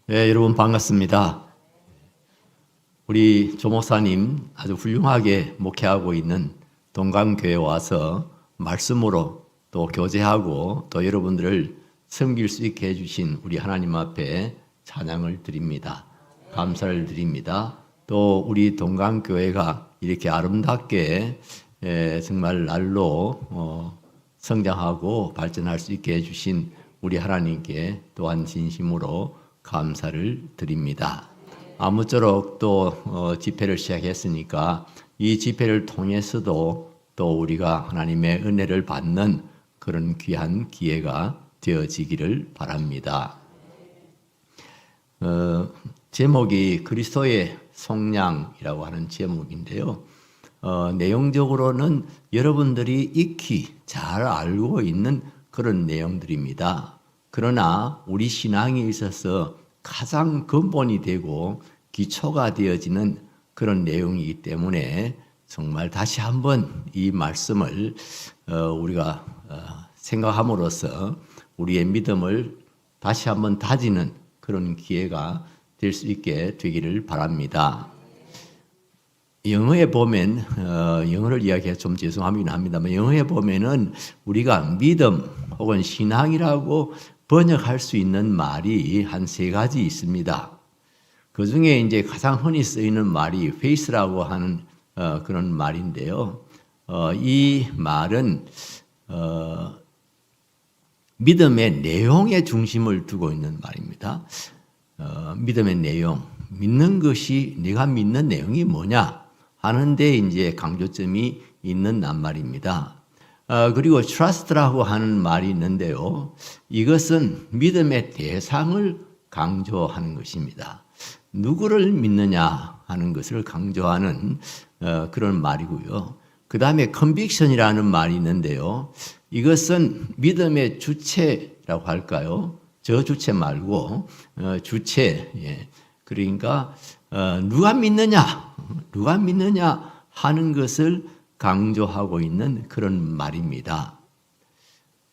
네, 여러분 반갑습니다. 우리 조 목사님 아주 훌륭하게 목회하고 있는 동강교회 와서 말씀으로 또 교제하고 또 여러분들을 섬길 수 있게 해주신 우리 하나님 앞에 찬양을 드립니다. 감사를 드립니다. 또 우리 동강교회가 이렇게 아름답게 정말 날로 성장하고 발전할 수 있게 해주신 우리 하나님께 또한 진심으로 감사를 드립니다. 아무쪼록 또 집회를 시작했으니까 이 집회를 통해서도 또 우리가 하나님의 은혜를 받는 그런 귀한 기회가 되어지기를 바랍니다. 제목이 그리스도의 속량이라고 하는 제목인데요. 내용적으로는 여러분들이 익히 잘 알고 있는 그런 내용들입니다. 그러나 우리 신앙에 있어서 가장 근본이 되고 기초가 되어지는 그런 내용이기 때문에 정말 다시 한번 이 말씀을 우리가 생각함으로써 우리의 믿음을 다시 한번 다지는 그런 기회가 될 수 있게 되기를 바랍니다. 영어에 보면 영어를 이야기해서 좀 죄송하긴 합니다만 영어에 보면은 우리가 믿음 혹은 신앙이라고 번역할 수 있는 말이 한 3가지 있습니다. 그 중에 이제 가장 흔히 쓰이는 말이 faith라고 하는 그런 말인데요. 이 말은 믿음의 내용에 중심을 두고 있는 말입니다. 믿음의 내용, 믿는 것이 내가 믿는 내용이 뭐냐 하는데 이제 강조점이 있는 낱말입니다. 그리고 trust라고 하는 말이 있는데요. 이것은 믿음의 대상을 강조하는 것입니다. 누구를 믿느냐 하는 것을 강조하는 그런 말이고요. 그 다음에 conviction이라는 말이 있는데요. 이것은 믿음의 주체라고 할까요? 저 주체 말고 주체. 예. 그러니까 누가 믿느냐 하는 것을 강조하고 있는 그런 말입니다.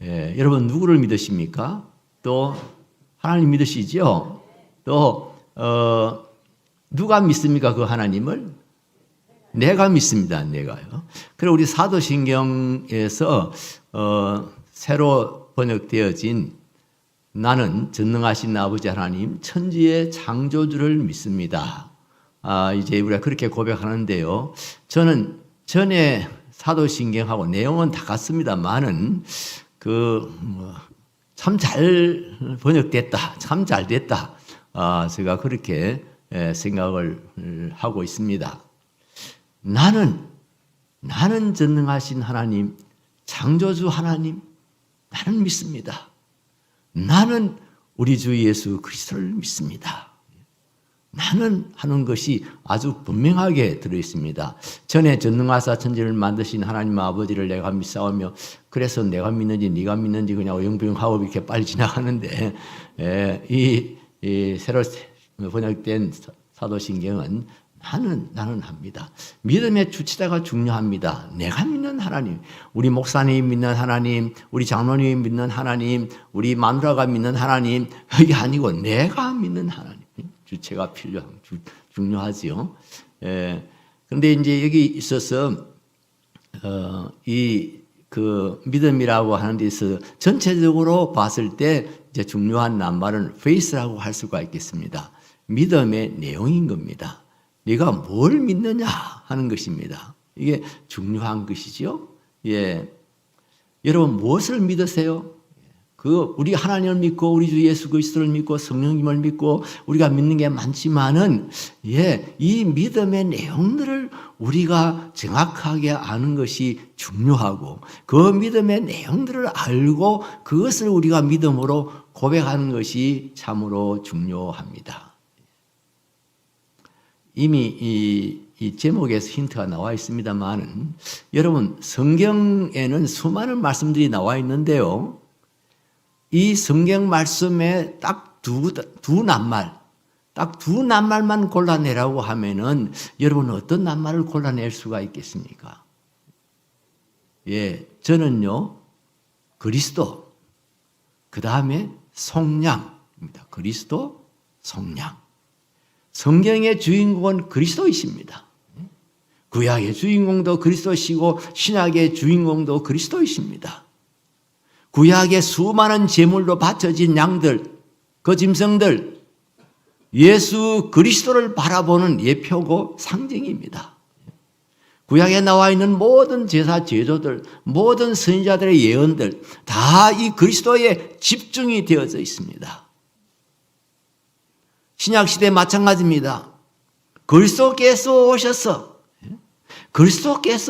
예, 여러분 누구를 믿으십니까? 또 하나님 믿으시죠? 또 누가 믿습니까? 그 하나님을? 내가 믿습니다. 내가요. 그리고 우리 사도신경에서 새로 번역되어진 나는 전능하신 아버지 하나님 천지의 창조주를 믿습니다. 이제 우리가 그렇게 고백하는데요. 저는 전에 사도신경하고 내용은 다 같습니다만은 참 잘 번역됐다, 참 잘 됐다. 제가 그렇게 생각을 하고 있습니다. 나는 전능하신 하나님, 창조주 하나님, 나는 믿습니다. 나는 우리 주 예수 그리스도를 믿습니다. 나는 하는 것이 아주 분명하게 들어있습니다. 전에 전능하사 천지를 만드신 하나님 아버지를 내가 믿사오며 그래서 내가 믿는지 네가 믿는지 그냥 어영부영하고 이렇게 빨리 지나가는데 이 새로 번역된 사도신경은 나는 합니다. 믿음의 주체자가 중요합니다. 내가 믿는 하나님, 우리 목사님이 믿는 하나님, 우리 장로님이 믿는 하나님, 우리 마누라가 믿는 하나님, 이게 아니고 내가 믿는 하나님. 주체가 중요하지요. 그런데 이제 여기 있어서 믿음이라고 하는 데 있어서 전체적으로 봤을 때 이제 중요한 낱말은 faith라고 할 수가 있겠습니다. 믿음의 내용인 겁니다. 네가 뭘 믿느냐 하는 것입니다. 이게 중요한 것이죠. 예. 여러분 무엇을 믿으세요? 우리 하나님을 믿고 우리 주 예수 그리스도를 믿고 성령님을 믿고 우리가 믿는 게 많지만은 이 믿음의 내용들을 우리가 정확하게 아는 것이 중요하고 그 믿음의 내용들을 알고 그것을 우리가 믿음으로 고백하는 것이 참으로 중요합니다. 이미 이 제목에서 힌트가 나와 있습니다만은 여러분 성경에는 수많은 말씀들이 나와 있는데요. 이 성경 말씀에 딱 두 낱말만 골라내라고 하면은 여러분 어떤 낱말을 골라낼 수가 있겠습니까? 저는요 그리스도 그 다음에 속량입니다. 그리스도, 속량. 성경의 주인공은 그리스도이십니다. 구약의 주인공도 그리스도시고 신약의 주인공도 그리스도이십니다. 구약의 수많은 제물로 바쳐진 양들, 그 짐승들, 예수 그리스도를 바라보는 예표고 상징입니다. 구약에 나와 있는 모든 제사 제도들, 모든 선지자들의 예언들 다 이 그리스도에 집중이 되어져 있습니다. 신약시대 마찬가지입니다. 그리스도께서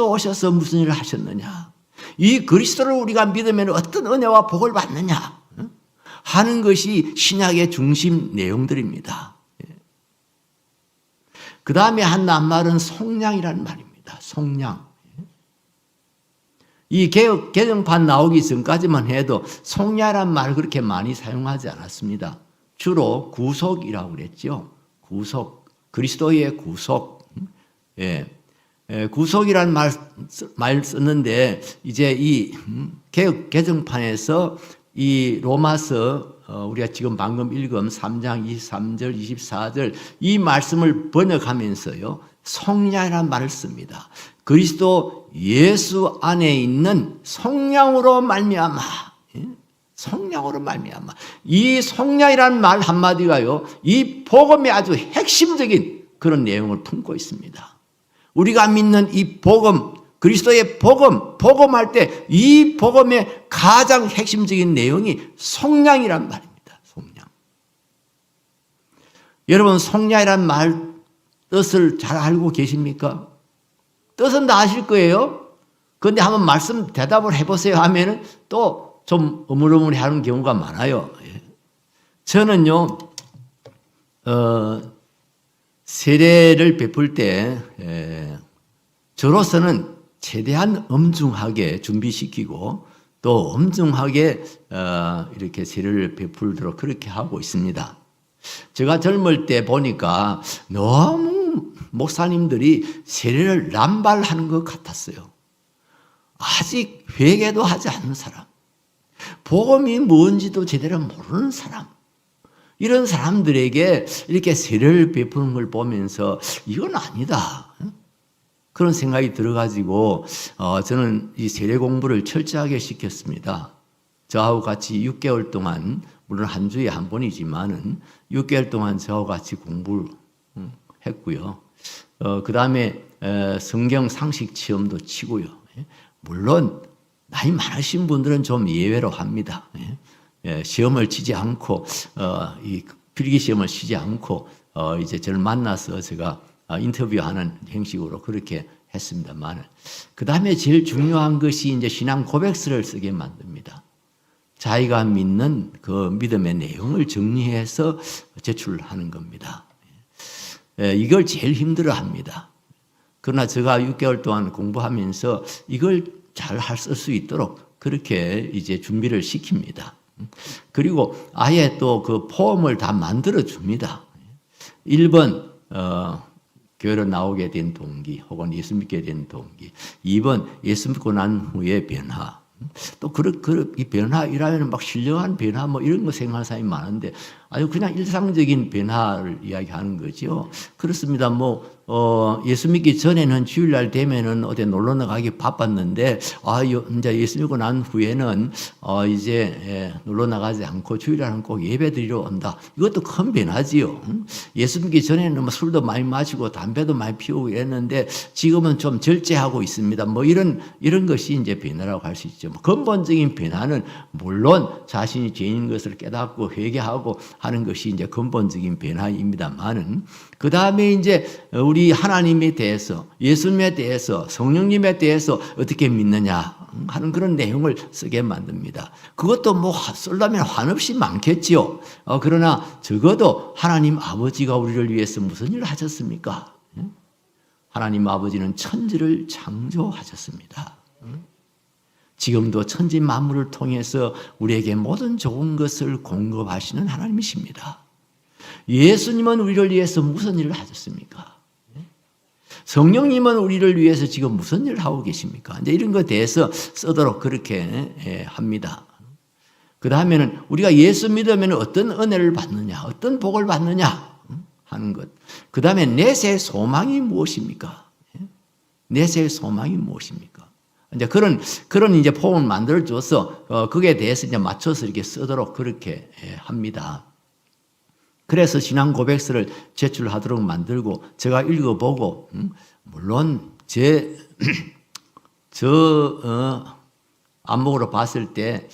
오셔서 무슨 일을 하셨느냐? 이 그리스도를 우리가 믿으면 어떤 은혜와 복을 받느냐? 하는 것이 신약의 중심 내용들입니다. 그 다음에 한 낱말은 속량이라는 말입니다. 속량. 이 개정판 나오기 전까지만 해도 속량이라는 말을 그렇게 많이 사용하지 않았습니다. 주로 구속이라고 그랬죠. 구속, 그리스도의 구속. 구속이라는 말 썼는데 이제 이 개정판에서 이 로마서 우리가 지금 방금 읽은 3장 23절 24절 이 말씀을 번역하면서요 속량이라는 말을 씁니다. 그리스도 예수 안에 있는 속량으로 말미암아. 속량으로 말미암아. 이 속량이라는 말 한마디가요 이 복음의 아주 핵심적인 그런 내용을 품고 있습니다. 우리가 믿는 이 복음, 그리스도의 복음할 때 이 복음의 가장 핵심적인 내용이 속량이란 말입니다. 속량. 여러분 속량이란 말 뜻을 잘 알고 계십니까? 뜻은 다 아실 거예요. 그런데 한번 대답을 해보세요 하면은 또 좀 어물어물해 하는 경우가 많아요. 저는요, 세례를 베풀 때, 저로서는 최대한 엄중하게 준비시키고 또 엄중하게 이렇게 세례를 베풀도록 그렇게 하고 있습니다. 제가 젊을 때 보니까 너무 목사님들이 세례를 남발하는 것 같았어요. 아직 회개도 하지 않는 사람, 복음이 뭔지도 제대로 모르는 사람, 이런 사람들에게 이렇게 세례를 베푸는 걸 보면서 이건 아니다. 그런 생각이 들어가지고 저는 이 세례 공부를 철저하게 시켰습니다. 저하고 같이 6개월 동안, 물론 한 주에 한 번이지만은 6개월 동안 저하고 같이 공부를 했고요. 그 다음에 성경 상식 체험도 치고요. 물론 나이 많으신 분들은 좀 예외로 합니다. 시험을 치지 않고 이 필기 시험을 치지 않고 이제 저를 만나서 제가 인터뷰하는 형식으로 그렇게 했습니다만, 그 다음에 제일 중요한 것이 이제 신앙 고백서를 쓰게 만듭니다. 자기가 믿는 그 믿음의 내용을 정리해서 제출하는 겁니다. 이걸 제일 힘들어합니다. 그러나 제가 6개월 동안 공부하면서 이걸 잘 쓸 수 있도록 그렇게 이제 준비를 시킵니다. 그리고 아예 또 그 포럼을 다 만들어 줍니다. 1번 교회로 나오게 된 동기 혹은 예수 믿게 된 동기, 2번 예수 믿고 난 후의 변화. 또 이 변화이라면 막 신령한 변화 뭐 이런 거 생각하는 사람이 많은데 아주 그냥 일상적인 변화를 이야기하는 거죠. 그렇습니다. 예수 믿기 전에는 주일날 되면은 어디 놀러 나가기 바빴는데 이제 예수 믿고 난 후에는 이제 놀러 나가지 않고 주일날은 꼭 예배 드리러 온다. 이것도 큰 변화지요. 예수 믿기 전에는 뭐 술도 많이 마시고 담배도 많이 피우고 이랬는데 지금은 좀 절제하고 있습니다. 이런 것이 이제 변화라고 할 수 있죠. 근본적인 변화는 물론 자신이 죄인인 것을 깨닫고 회개하고 하는 것이 이제 근본적인 변화입니다만은, 그 다음에 이제 우리 하나님에 대해서, 예수님에 대해서, 성령님에 대해서 어떻게 믿느냐 하는 그런 내용을 쓰게 만듭니다. 그것도 쓰려면 한없이 많겠지요. 그러나 적어도 하나님 아버지가 우리를 위해서 무슨 일을 하셨습니까? 하나님 아버지는 천지를 창조하셨습니다. 지금도 천지 만물을 통해서 우리에게 모든 좋은 것을 공급하시는 하나님이십니다. 예수님은 우리를 위해서 무슨 일을 하셨습니까? 성령님은 우리를 위해서 지금 무슨 일을 하고 계십니까? 이제 이런 것에 대해서 쓰도록 그렇게 합니다. 그 다음에는 우리가 예수 믿으면 어떤 은혜를 받느냐, 어떤 복을 받느냐 하는 것. 그 다음에 내세의 소망이 무엇입니까? 내세의 소망이 무엇입니까? 이제 그런 이제 폼을 만들어줘서 거기에 대해서 이제 맞춰서 이렇게 쓰도록 그렇게 합니다. 그래서 신앙 고백서를 제출하도록 만들고 제가 읽어보고 물론 안목으로 봤을 때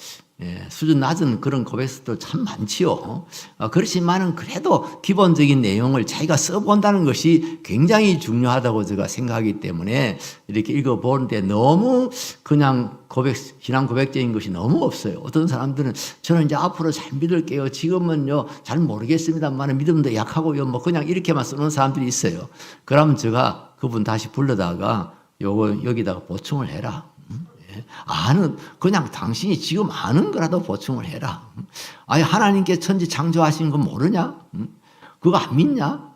수준 낮은 그런 고백서도 참 많지요. 그렇지만은 그래도 기본적인 내용을 자기가 써본다는 것이 굉장히 중요하다고 제가 생각하기 때문에 이렇게 읽어보는데 너무 그냥 신앙 고백적인 것이 너무 없어요. 어떤 사람들은 저는 이제 앞으로 잘 믿을게요. 지금은요, 잘 모르겠습니다만 믿음도 약하고요. 뭐 그냥 이렇게만 쓰는 사람들이 있어요. 그러면 제가 그분 다시 불러다가 여기다가 보충을 해라. 그냥 당신이 지금 아는 거라도 보충을 해라. 아니, 하나님께 천지 창조하신 거 모르냐? 그거 안 믿냐?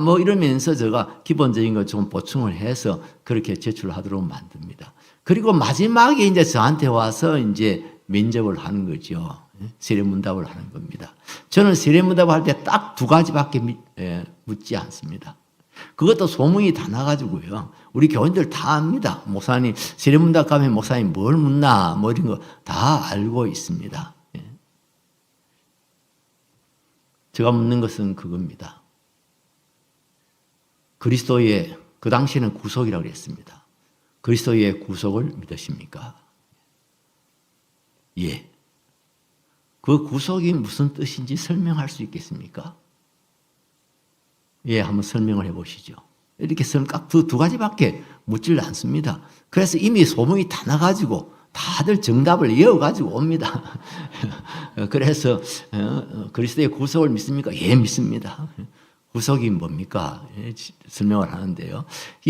뭐 이러면서 제가 기본적인 거 좀 보충을 해서 그렇게 제출하도록 만듭니다. 그리고 마지막에 이제 저한테 와서 이제 면접을 하는 거죠. 세례문답을 하는 겁니다. 저는 세례문답을 할 때 딱 두 가지밖에 묻지 않습니다. 그것도 소문이 다 나가지고요. 우리 교인들 다 압니다. 목사님, 세례문답 가면 목사님 뭘 묻나, 뭐 이런 거 다 알고 있습니다. 제가 묻는 것은 그겁니다. 그리스도의, 그 당시에는 구속이라고 했습니다. 그리스도의 구속을 믿으십니까? 예. 그 구속이 무슨 뜻인지 설명할 수 있겠습니까? 예, 한번 설명을 해보시죠. 이렇게 딱 두 가지밖에 묻질 않습니다. 그래서 이미 소문이 다 나가지고 다들 정답을 이어가지고 옵니다. 그래서 그리스도의 구속을 믿습니까? 예, 믿습니다. 구속이 뭡니까? 예, 설명을 하는데요.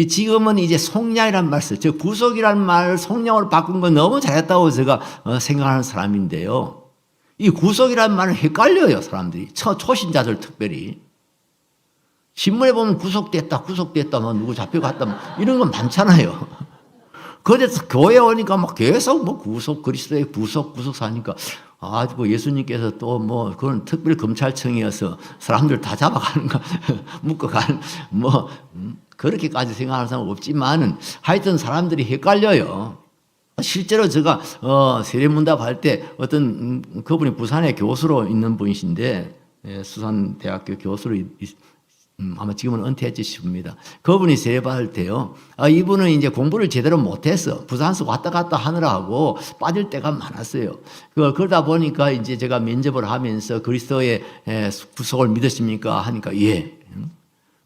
지금은 이제 속량이란 말 써요. 저 구속이란 말을 속량으로 바꾼 건 너무 잘했다고 제가 생각하는 사람인데요. 이 구속이란 말은 헷갈려요, 사람들이. 초신자들 특별히. 신문에 보면 구속됐다, 뭐 누구 잡혀갔다, 뭐 이런 건 많잖아요. 그래서 교회 오니까 막 계속 뭐 그리스도의 구속 사니까 뭐 예수님께서 또 뭐 그런 특별 검찰청이어서 사람들 다 잡아가는 거, 묶어가는, 뭐, 그렇게까지 생각하는 사람은 없지만은 하여튼 사람들이 헷갈려요. 실제로 제가, 세례문답 할 때 어떤 그분이 부산에 교수로 있는 분이신데, 수산대학교 교수로 아마 지금은 은퇴했지 싶습니다. 그분이 세례받을 때요. 이분은 이제 공부를 제대로 못해서 부산서 왔다 갔다 하느라고 빠질 때가 많았어요. 그러다 보니까 이제 제가 면접을 하면서 그리스도의 구속을 믿으십니까? 하니까 예.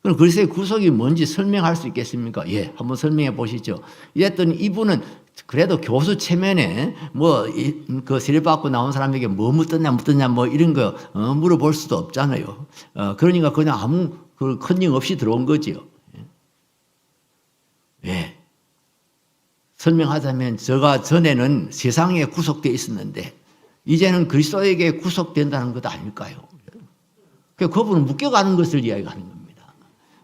그럼 그리스도의 구속이 뭔지 설명할 수 있겠습니까? 예. 한번 설명해 보시죠. 이랬더니 이분은 그래도 교수 체면에 그 세례받고 나온 사람에게 뭐 묻었냐 뭐 이런 거 물어볼 수도 없잖아요. 그러니까 그냥 아무 컨닝 없이 들어온 거지요. 예. 설명하자면 제가 전에는 세상에 구속되어 있었는데 이제는 그리스도에게 구속된다는 것 아닐까요? 그분은 묶여가는 것을 이야기하는 겁니다.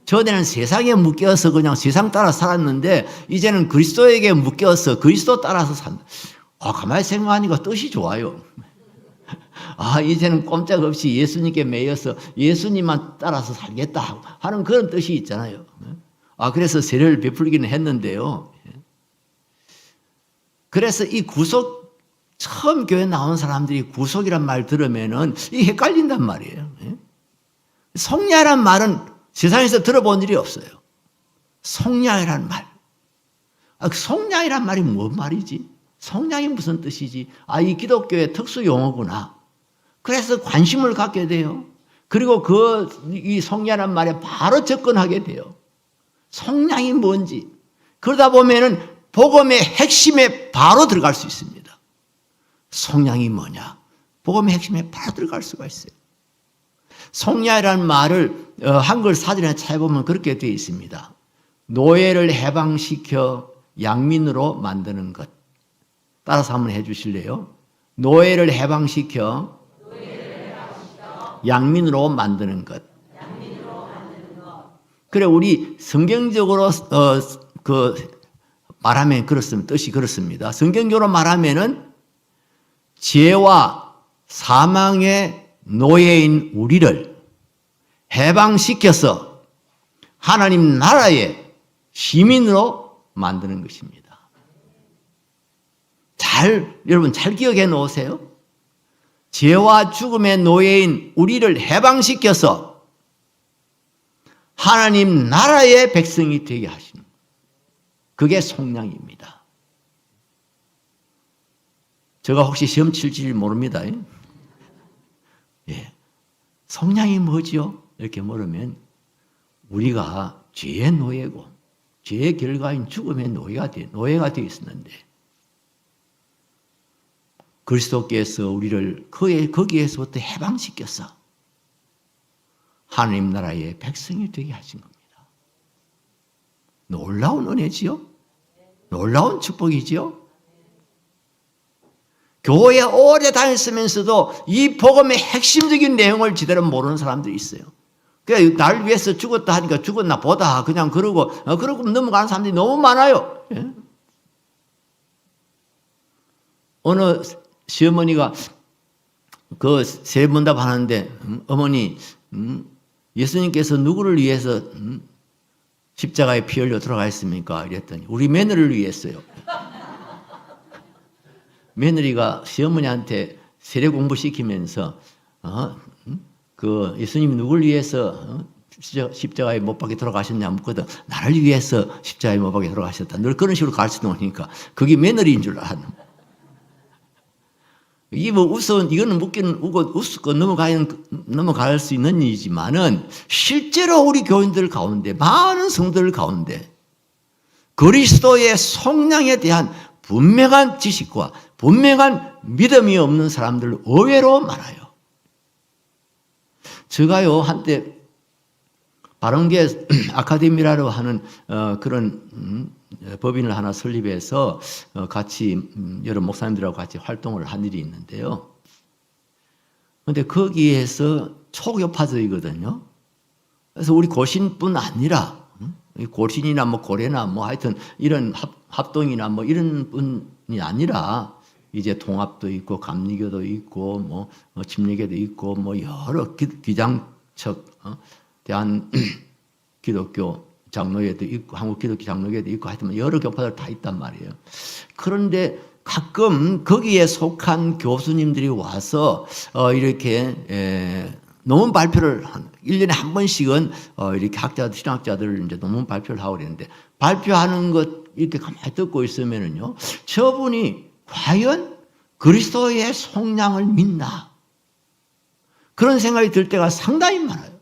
전에는 세상에 묶여서 그냥 세상 따라 살았는데 이제는 그리스도에게 묶여서 그리스도 따라서 산다. 가만히 생각하니까 뜻이 좋아요. 이제는 꼼짝없이 예수님께 매여서 예수님만 따라서 살겠다 하는 그런 뜻이 있잖아요. 그래서 세례를 베풀기는 했는데요. 그래서 이 구속, 처음 교회 나온 사람들이 구속이란 말 들으면은 이 헷갈린단 말이에요. 속량이란 말은 세상에서 들어본 일이 없어요. 속량이란 말. 속량이란 말이 뭔 말이지? 속량이 무슨 뜻이지? 이 기독교의 특수 용어구나. 그래서 관심을 갖게 돼요. 그리고 이 속량이란 말에 바로 접근하게 돼요. 속량이 뭔지. 그러다 보면은 복음의 핵심에 바로 들어갈 수 있습니다. 속량이 뭐냐? 복음의 핵심에 바로 들어갈 수가 있어요. 속량이라는 말을 한글 사전에 찾아보면 그렇게 되어 있습니다. 노예를 해방시켜 양민으로 만드는 것. 따라서 한번 해주실래요? 노예를 해방시켜 양민으로 만드는 것. 그래, 우리 성경적으로 말하면 그렇습니다. 뜻이 그렇습니다. 성경적으로 말하면은 죄와 사망의 노예인 우리를 해방시켜서 하나님 나라의 시민으로 만드는 것입니다. 여러분 잘 기억해 놓으세요. 죄와 죽음의 노예인 우리를 해방시켜서 하나님 나라의 백성이 되게 하시는 거예요. 그게 속량입니다. 제가 혹시 시험 칠지 모릅니다. 예. 속량이 뭐죠? 이렇게 물으면 우리가 죄의 노예고 죄의 결과인 죽음의 노예가 되어 있었는데 그리스도께서 우리를 거기에서부터 해방시켜서 하나님 나라의 백성이 되게 하신 겁니다. 놀라운 은혜지요? 놀라운 축복이지요? 교회에 오래 다녔으면서도 이 복음의 핵심적인 내용을 제대로 모르는 사람들이 있어요. 그냥 날 위해서 죽었다 하니까 죽었나 보다 그냥 그러고 넘어가는 사람들이 너무 많아요. 예? 어느 시어머니가 그 세문답 하는데 어머니 예수님께서 누구를 위해서 십자가에 피 흘려 돌아가셨습니까? 이랬더니 우리 며느리를 위해서요. 며느리가 시어머니한테 세례 공부시키면서 그 예수님이 누구를 위해서 십자가에 못 박혀 돌아가셨냐 묻거든. 나를 위해서 십자가에 못 박혀 돌아가셨다. 늘 그런 식으로 가르쳐 놓으니까 그게 며느리인 줄 아는. 이게 뭐 이거는 웃고 넘어갈 수 있는 일이지만은 실제로 우리 교인들 가운데 많은 성도들 가운데 그리스도의 속량에 대한 분명한 지식과 분명한 믿음이 없는 사람들 의외로 많아요. 제가요 한때 바른교회 아카데미라고 하는 그런 법인을 하나 설립해서 같이 여러 목사님들하고 같이 활동을 한 일이 있는데요. 그런데 거기에서 초교파적이거든요. 그래서 우리 고신뿐 아니라 고신이나 뭐 고래나 뭐 하여튼 이런 합동이나 뭐 이런 분이 아니라 이제 통합도 있고 감리교도 있고 뭐 침례교도 있고 뭐 여러 기장척 대한 기독교 장로회도 있고 한국 기독교 장로회도 있고 하여튼 여러 교파들 다 있단 말이에요. 그런데 가끔 거기에 속한 교수님들이 와서 이렇게 논문 발표를 1년에 한 번씩은 이렇게 신학자들 이제 논문 발표를 하고 그러는데 발표하는 것 이렇게 가만히 듣고 있으면은요, 저분이 과연 그리스도의 속량을 믿나? 그런 생각이 들 때가 상당히 많아요.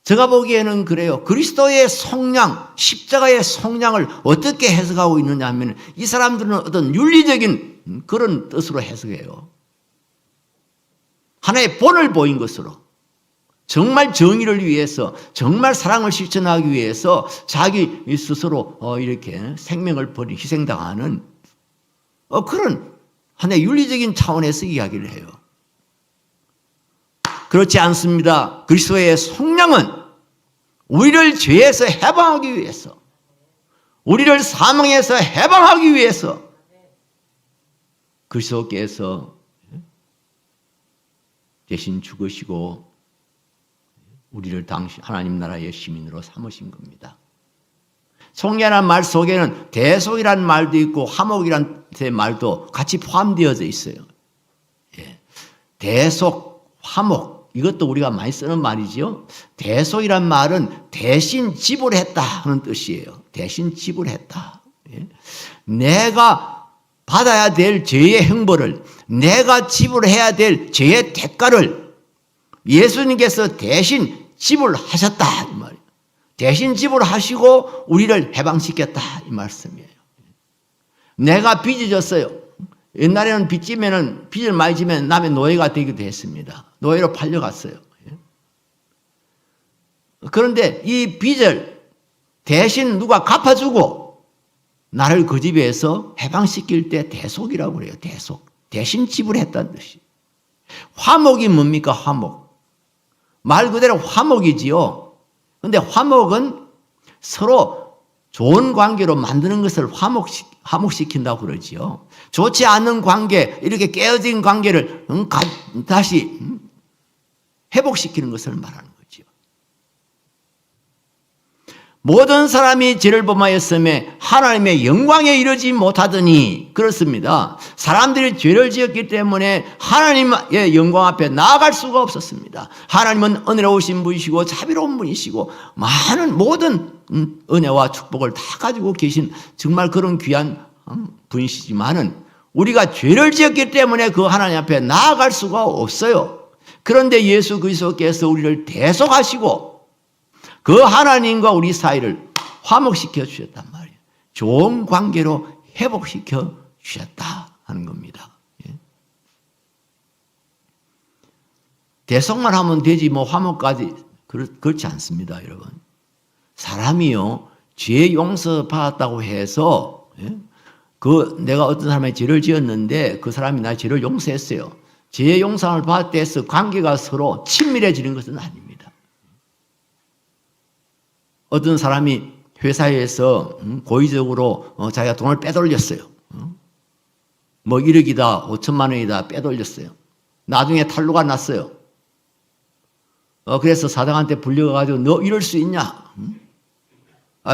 제가 보기에는 그래요. 그리스도의 속량, 십자가의 속량을 어떻게 해석하고 있느냐 하면 이 사람들은 어떤 윤리적인 그런 뜻으로 해석해요. 하나의 본을 보인 것으로 정말 정의를 위해서 정말 사랑을 실천하기 위해서 자기 스스로 이렇게 생명을 버린 희생당하는 그런 하나의 윤리적인 차원에서 이야기를 해요. 그렇지 않습니다. 그리스도의 속량은 우리를 죄에서 해방하기 위해서, 우리를 사망에서 해방하기 위해서 그리스도께서 대신 죽으시고 우리를 당시 하나님 나라의 시민으로 삼으신 겁니다. 속량이라는 말 속에는 대속이라는 말도 있고 화목이라는 말도 같이 포함되어져 있어요. 대속, 화목 이것도 우리가 많이 쓰는 말이죠. 대속이란 말은 대신 지불했다 하는 뜻이에요. 대신 지불했다. 내가 받아야 될 죄의 형벌을, 내가 지불해야 될 죄의 대가를 예수님께서 대신 지불하셨다 이 말이에요. 대신 지불하시고 우리를 해방시켰다 이 말씀이에요. 내가 빚을 졌어요. 옛날에는 빚을 많이 지면 남의 노예가 되기도 했습니다. 노예로 팔려갔어요. 그런데 이 빚을 대신 누가 갚아주고 나를 그 집에서 해방시킬 때 대속이라고 그래요. 대속. 대신 지불했다는 뜻이. 화목이 뭡니까? 화목. 말 그대로 화목이지요. 그런데 화목은 서로 좋은 관계로 만드는 것을 화목시킨다고 그러지요. 좋지 않은 관계, 이렇게 깨어진 관계를 다시 회복시키는 것을 말하는 거지요. 모든 사람이 죄를 범하였음에 하나님의 영광에 이르지 못하더니, 그렇습니다. 사람들이 죄를 지었기 때문에 하나님의 영광 앞에 나아갈 수가 없었습니다. 하나님은 은혜로우신 분이시고 자비로운 분이시고 많은 모든 은혜와 축복을 다 가지고 계신 정말 그런 귀한 분이시지만은 우리가 죄를 지었기 때문에 그 하나님 앞에 나아갈 수가 없어요. 그런데 예수 그리스도께서 우리를 대속하시고 그 하나님과 우리 사이를 화목시켜 주셨단 말이에요. 좋은 관계로 회복시켜 주셨다 하는 겁니다. 대속만 하면 되지 뭐 화목까지 그렇지 않습니다, 여러분. 사람이요, 죄 용서 받았다고 해서 내가 어떤 사람의 죄를 지었는데 그 사람이 나의 죄를 용서했어요. 죄 용서를 받았다 해서 관계가 서로 친밀해지는 것은 아닙니다. 어떤 사람이 회사에서 고의적으로 자기가 돈을 빼돌렸어요. 뭐 1억이다, 5천만 원이다 빼돌렸어요. 나중에 탄로가 났어요. 그래서 사장한테 불려가지고 너 이럴 수 있냐?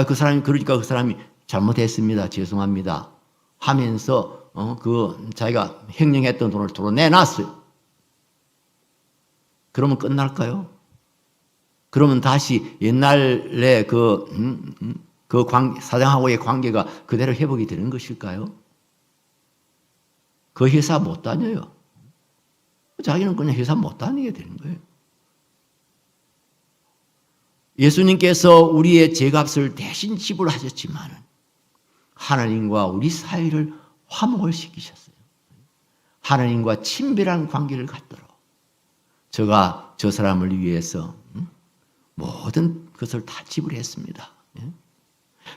그 사람이 그러니까 그 사람이 잘못했습니다. 죄송합니다. 하면서 자기가 횡령했던 돈을 도로내놨어요. 그러면 끝날까요? 그러면 다시 옛날에 사장하고의 관계가 그대로 회복이 되는 것일까요? 그 회사 못 다녀요. 자기는 그냥 회사 못 다니게 되는 거예요. 예수님께서 우리의 죄값을 대신 지불하셨지만 하나님과 우리 사이를 화목을 시키셨어요. 하나님과 친밀한 관계를 갖도록 제가 저 사람을 위해서 모든 것을 다 지불했습니다.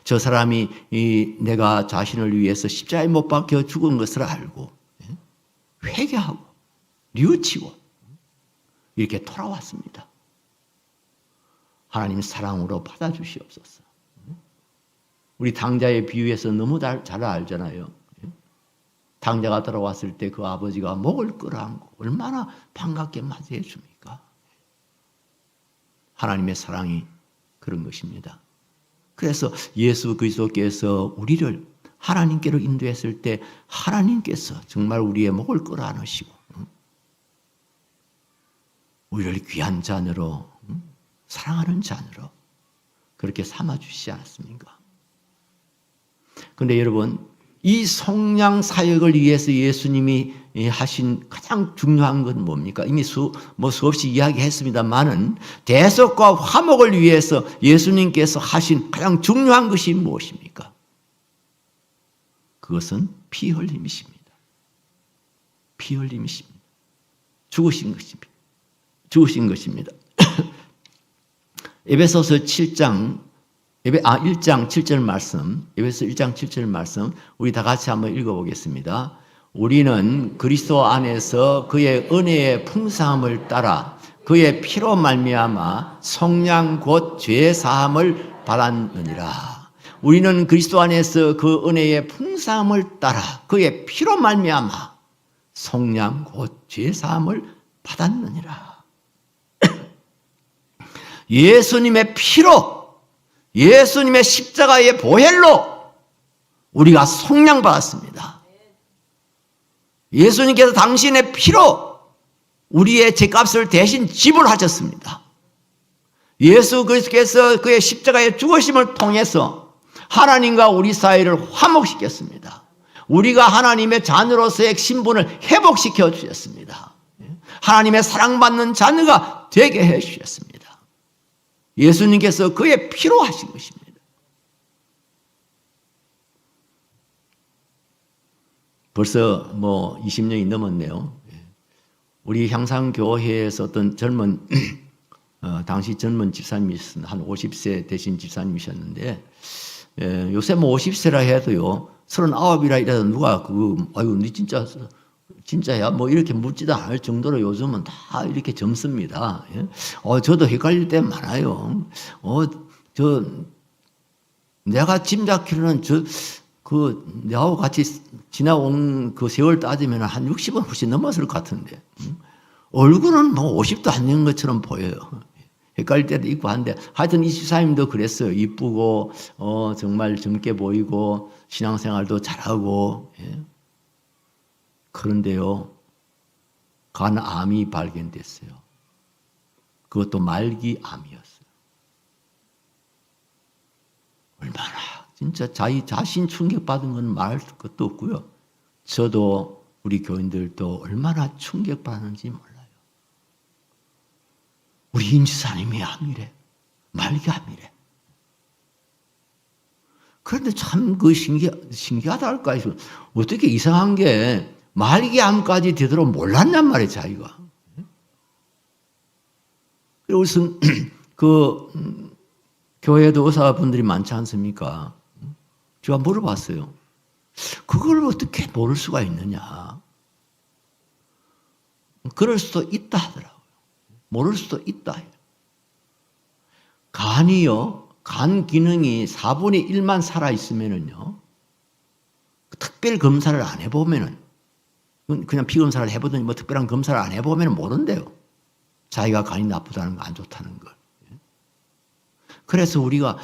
저 사람이 내가 자신을 위해서 십자가에 못 박혀 죽은 것을 알고 회개하고 뉘우치고 이렇게 돌아왔습니다. 하나님 사랑으로 받아주시옵소서. 우리 당자의 비유에서 너무 잘 알잖아요. 당자가 돌아왔을 때 그 아버지가 목을 끌어안고 얼마나 반갑게 맞이해 줍니까? 하나님의 사랑이 그런 것입니다. 그래서 예수 그리스도께서 우리를 하나님께로 인도했을 때 하나님께서 정말 우리의 목을 끌어안으시고 우리를 귀한 자녀로 사랑하는 자녀로 그렇게 삼아주시지 않았습니까? 그런데 여러분, 이 속량 사역을 위해서 예수님이 하신 가장 중요한 건 뭡니까? 이미 수없이 이야기했습니다만은 대속과 화목을 위해서 예수님께서 하신 가장 중요한 것이 무엇입니까? 그것은 피 흘림이십니다. 피 흘림이십니다. 죽으신 것입니다. 죽으신 것입니다. 에베소서 1장 7절 말씀, 에베소 1장 7절 말씀 우리 다 같이 한번 읽어보겠습니다. 우리는 그리스도 안에서 그의 은혜의 풍성함을 따라 그의 피로 말미암아 속량 곧 죄 사함을 받았느니라. 우리는 그리스도 안에서 그 은혜의 풍성함을 따라 그의 피로 말미암아 속량 곧 죄 사함을 받았느니라. 예수님의 피로, 예수님의 십자가의 보혈로 우리가 속량받았습니다. 예수님께서 당신의 피로 우리의 죄값을 대신 지불하셨습니다. 예수 그리스도께서 그의 십자가의 죽으심을 통해서 하나님과 우리 사이를 화목시켰습니다. 우리가 하나님의 자녀로서의 신분을 회복시켜 주셨습니다. 하나님의 사랑받는 자녀가 되게 해 주셨습니다. 예수님께서 그의 피로 하신 것입니다. 벌써 20년이 넘었네요. 우리 향상교회에서 어떤 젊은 당시 젊은 집사님이셨는데 한 50세 되신 집사님이셨는데 요새 50세라 해도요 39이라 이래도 누가 아유 니 진짜야? 이렇게 묻지도 않을 정도로 요즘은 다 이렇게 젊습니다. 저도 헷갈릴 때 많아요. 내가 짐작키로는 내하고 같이 지나온 그 세월 따지면 한 60은 훨씬 넘었을 것 같은데. 얼굴은 뭐 50도 안 된 것처럼 보여요. 헷갈릴 때도 있고 한데, 하여튼 이 집사님도 그랬어요. 이쁘고, 정말 젊게 보이고, 신앙생활도 잘하고, 예. 그런데요, 간암이 발견됐어요. 그것도 말기 암이었어요. 얼마나 진짜 자신 충격받은 건 말할 것도 없고요. 저도 우리 교인들도 얼마나 충격받는지 몰라요. 우리 임지사님이 암이래. 말기 암이래. 그런데 참 신기하다 할까 해서 어떻게 이상한 게 말기 암까지 되도록 몰랐냔 말이에요, 자기가. 그래서 교회에도 의사분들이 많지 않습니까? 제가 물어봤어요. 그걸 어떻게 모를 수가 있느냐. 그럴 수도 있다 하더라고요. 모를 수도 있다. 간이요, 간 기능이 4분의 1만 살아있으면은요, 특별 검사를 안 해보면은, 그냥 피 검사를 해보더니 뭐 특별한 검사를 안 해보면 모른대요. 자기가 간이 나쁘다는 거, 안 좋다는 걸. 그래서 우리가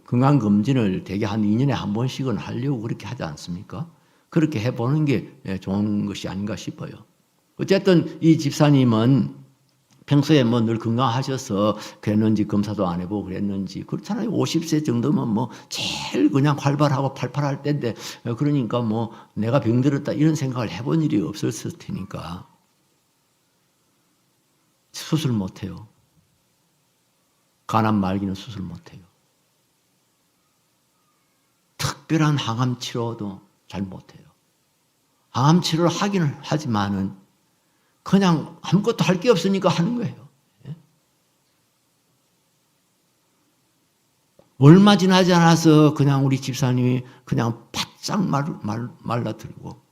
건강검진을 대개 한 2년에 한 번씩은 하려고 그렇게 하지 않습니까? 그렇게 해보는 게 좋은 것이 아닌가 싶어요. 어쨌든 이 집사님은 평소에 뭐 늘 건강하셔서 그랬는지 검사도 안 해보고 그랬는지 그렇잖아요. 50세 정도면 뭐 제일 그냥 활발하고 팔팔할 때인데 그러니까 뭐 내가 병들었다 이런 생각을 해본 일이 없었을 테니까 수술 못해요. 간암 말기는 수술 못해요. 특별한 항암 치료도 잘 못해요. 항암 치료를 하기는 하지만은 그냥 아무것도 할 게 없으니까 하는 거예요. 얼마 지나지 않아서 그냥 우리 집사님이 그냥 바짝 말라들고,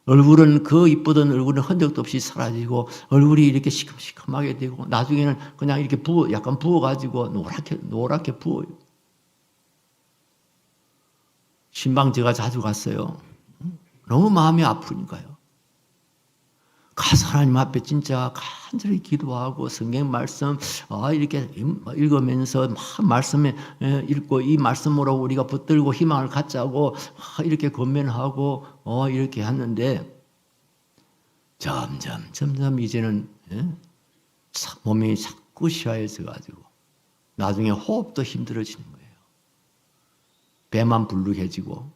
얼굴은 그 이쁘던 얼굴은 흔적도 없이 사라지고 얼굴이 이렇게 시큼시큼하게 되고 나중에는 그냥 이렇게 약간 부어가지고 노랗게 부어요. 신방 제가 자주 갔어요. 너무 마음이 아프니까요. 가서 하나님 앞에 진짜 간절히 기도하고 성경 말씀 이렇게 읽으면서 막 말씀에 읽고 이 말씀으로 우리가 붙들고 희망을 갖자고 이렇게 권면하고 이렇게 했는데 점점 이제는 몸이 자꾸 시화해져 가지고 나중에 호흡도 힘들어지는 거예요. 배만 불룩해지고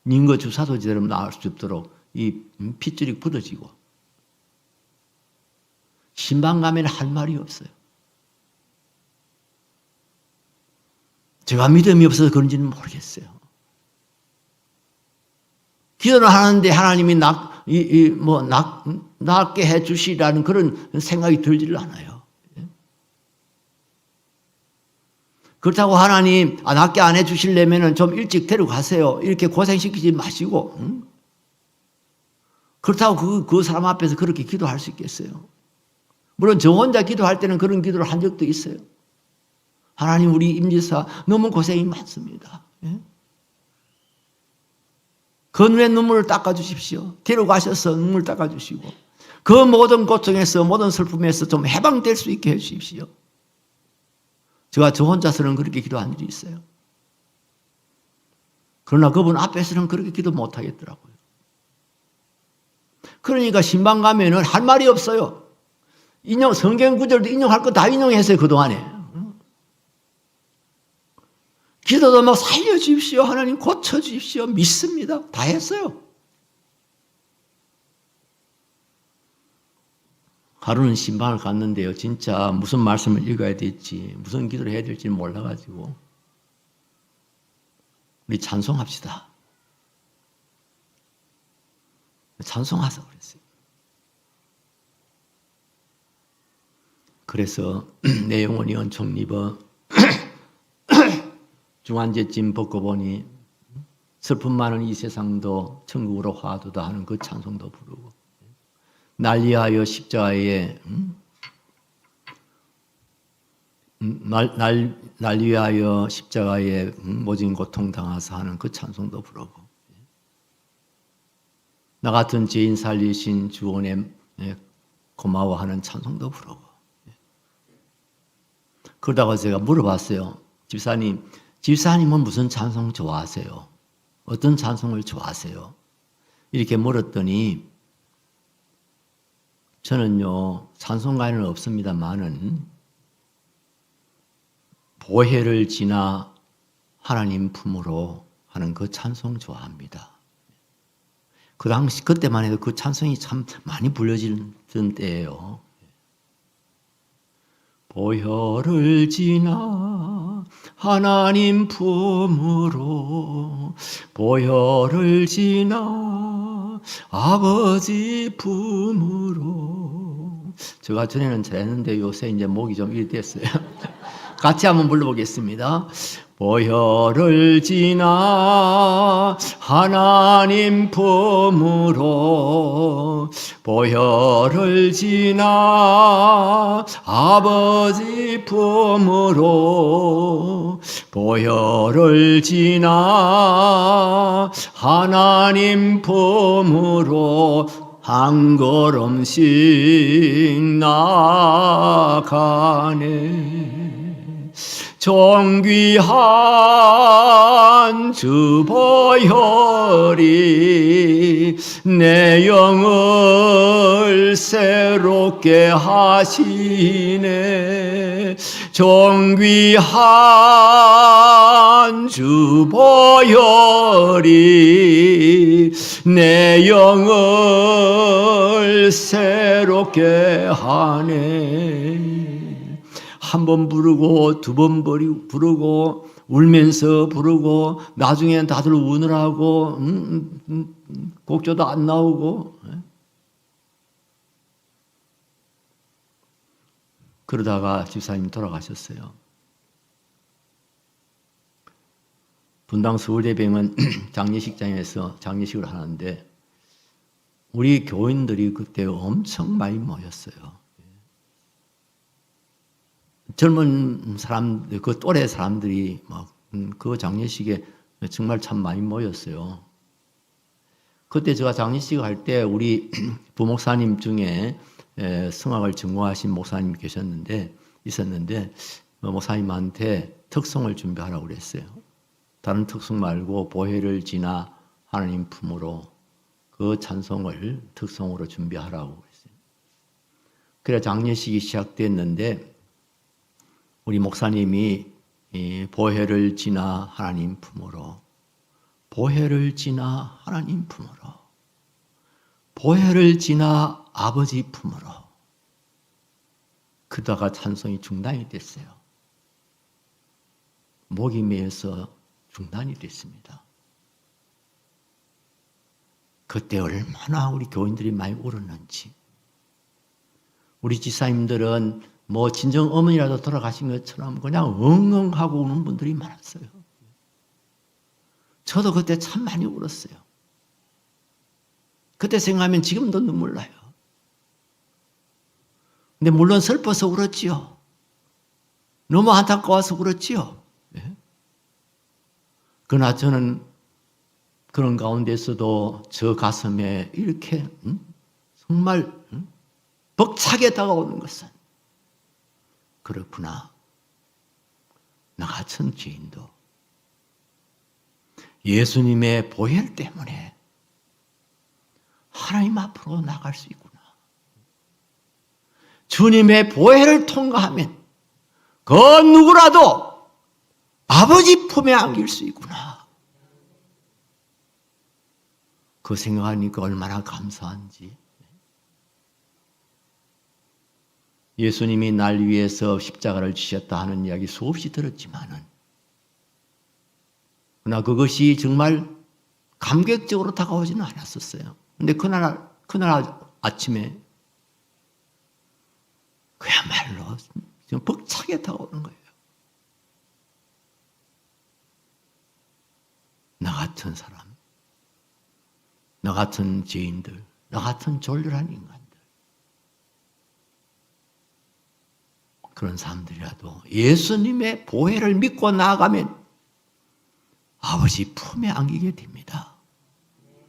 닌거 주사도 제대로 나을 수 없도록 이 핏줄이 굳어지고 신방 가면 할 말이 없어요. 제가 믿음이 없어서 그런지는 모르겠어요. 기도를 하는데 하나님이 낫게 해 주시라는 그런 생각이 들지를 않아요. 그렇다고 하나님 낫게 안 해 주시려면 좀 일찍 데려가세요. 이렇게 고생시키지 마시고 그렇다고 그 사람 앞에서 그렇게 기도할 수 있겠어요? 물론 저 혼자 기도할 때는 그런 기도를 한 적도 있어요. 하나님 우리 임지사 너무 고생이 많습니다. 그 눈의 눈물을 닦아주십시오. 데려가셔서 눈물 닦아주시고 그 모든 고통에서 모든 슬픔에서 좀 해방될 수 있게 해주십시오. 제가 저 혼자서는 그렇게 기도한 일이 있어요. 그러나 그분 앞에서는 그렇게 기도 못하겠더라고요. 그러니까 신방 가면은 할 말이 없어요. 성경 구절도 인용할 거 다 인용했어요, 그동안에. 기도도 막 살려주십시오. 하나님 고쳐주십시오. 믿습니다. 다 했어요. 하루는 신방을 갔는데요. 진짜 무슨 말씀을 읽어야 될지, 무슨 기도를 해야 될지 몰라가지고. 우리 찬송합시다. 찬송하자 그랬어요. 그래서 내 영혼이 은총 입어 중환제짐 벗고 보니 슬픔 많은 이 세상도 천국으로 화두다 하는 그 찬송도 부르고 난리하여 십자가에 날 위하여 십자가에 모진 고통 당하사 하는 그 찬송도 부르고, 나 같은 죄인 살리신 주원에 고마워하는 찬송도 부르고. 그러다가 제가 물어봤어요. 집사님은 무슨 찬송 좋아하세요? 어떤 찬송을 좋아하세요? 이렇게 물었더니 저는요, 찬송가에는 없습니다만은 보혜를 지나 하나님 품으로 하는 그 찬송 좋아합니다. 그 당시 그때만 해도 그 찬송이 참 많이 불려지던 때예요. 보혈을 지나 하나님 품으로, 보혈을 지나 아버지 품으로. 제가 전에는 잘했는데 요새 이제 목이 좀 이리 됐어요. 같이 한번 불러보겠습니다. 보혈을 지나 하나님 품으로, 보혈을 지나 아버지 품으로, 보혈을 지나 하나님 품으로 한 걸음씩 나아가네. 존귀한 주 보혈이 내 영을 새롭게 하시네. 존귀한 주 보혈이 내 영을 새롭게 하네. 한 번 부르고 두 번 부르고 울면서 부르고 나중에는 다들 우느라고 곡조도 안 나오고. 그러다가 집사님 돌아가셨어요. 분당 서울예배는 장례식장에서 장례식을 하는데 우리 교인들이 그때 엄청 많이 모였어요. 젊은 사람들, 그 또래 사람들이 막 그 장례식에 정말 참 많이 모였어요. 그때 제가 장례식을 할 때 우리 부목사님 중에 성악을 전공하신 목사님이 있었는데 목사님한테 특송을 준비하라고 그랬어요. 다른 특송 말고 보혜를 지나 하나님 품으로 그 찬송을 특송으로 준비하라고 그랬어요. 그래 장례식이 시작됐는데 우리 목사님이 보혜를 지나 하나님 품으로, 보혜를 지나 하나님 품으로, 보혜를 지나 아버지 품으로. 그러다가 찬송이 중단이 됐어요. 목이 메어서 중단이 됐습니다. 그때 얼마나 우리 교인들이 많이 울었는지. 우리 지사님들은 뭐 친정 어머니라도 돌아가신 것처럼 그냥 엉엉하고 우는 분들이 많았어요. 저도 그때 참 많이 울었어요. 그때 생각하면 지금도 눈물 나요. 근데 물론 슬퍼서 울었지요. 너무 안타까워서 울었지요. 네? 그러나 저는 그런 가운데서도 저 가슴에 이렇게 정말 벅차게 다가오는 것은 그렇구나. 나 같은 죄인도 예수님의 보혈 때문에 하나님 앞으로 나갈 수 있구나. 주님의 보혈을 통과하면 그 누구라도 아버지 품에 안길 수 있구나. 그 생각하니까 얼마나 감사한지. 예수님이 날 위해서 십자가를 지셨다 하는 이야기 수없이 들었지만은, 그러나 그것이 정말 감격적으로 다가오지는 않았었어요. 근데 그날 아침에 그야말로 좀 벅차게 다가오는 거예요. 나 같은 사람, 나 같은 죄인들, 나 같은 졸렬한 인간들. 그런 사람들이라도 예수님의 보혜를 믿고 나아가면 아버지 품에 안기게 됩니다.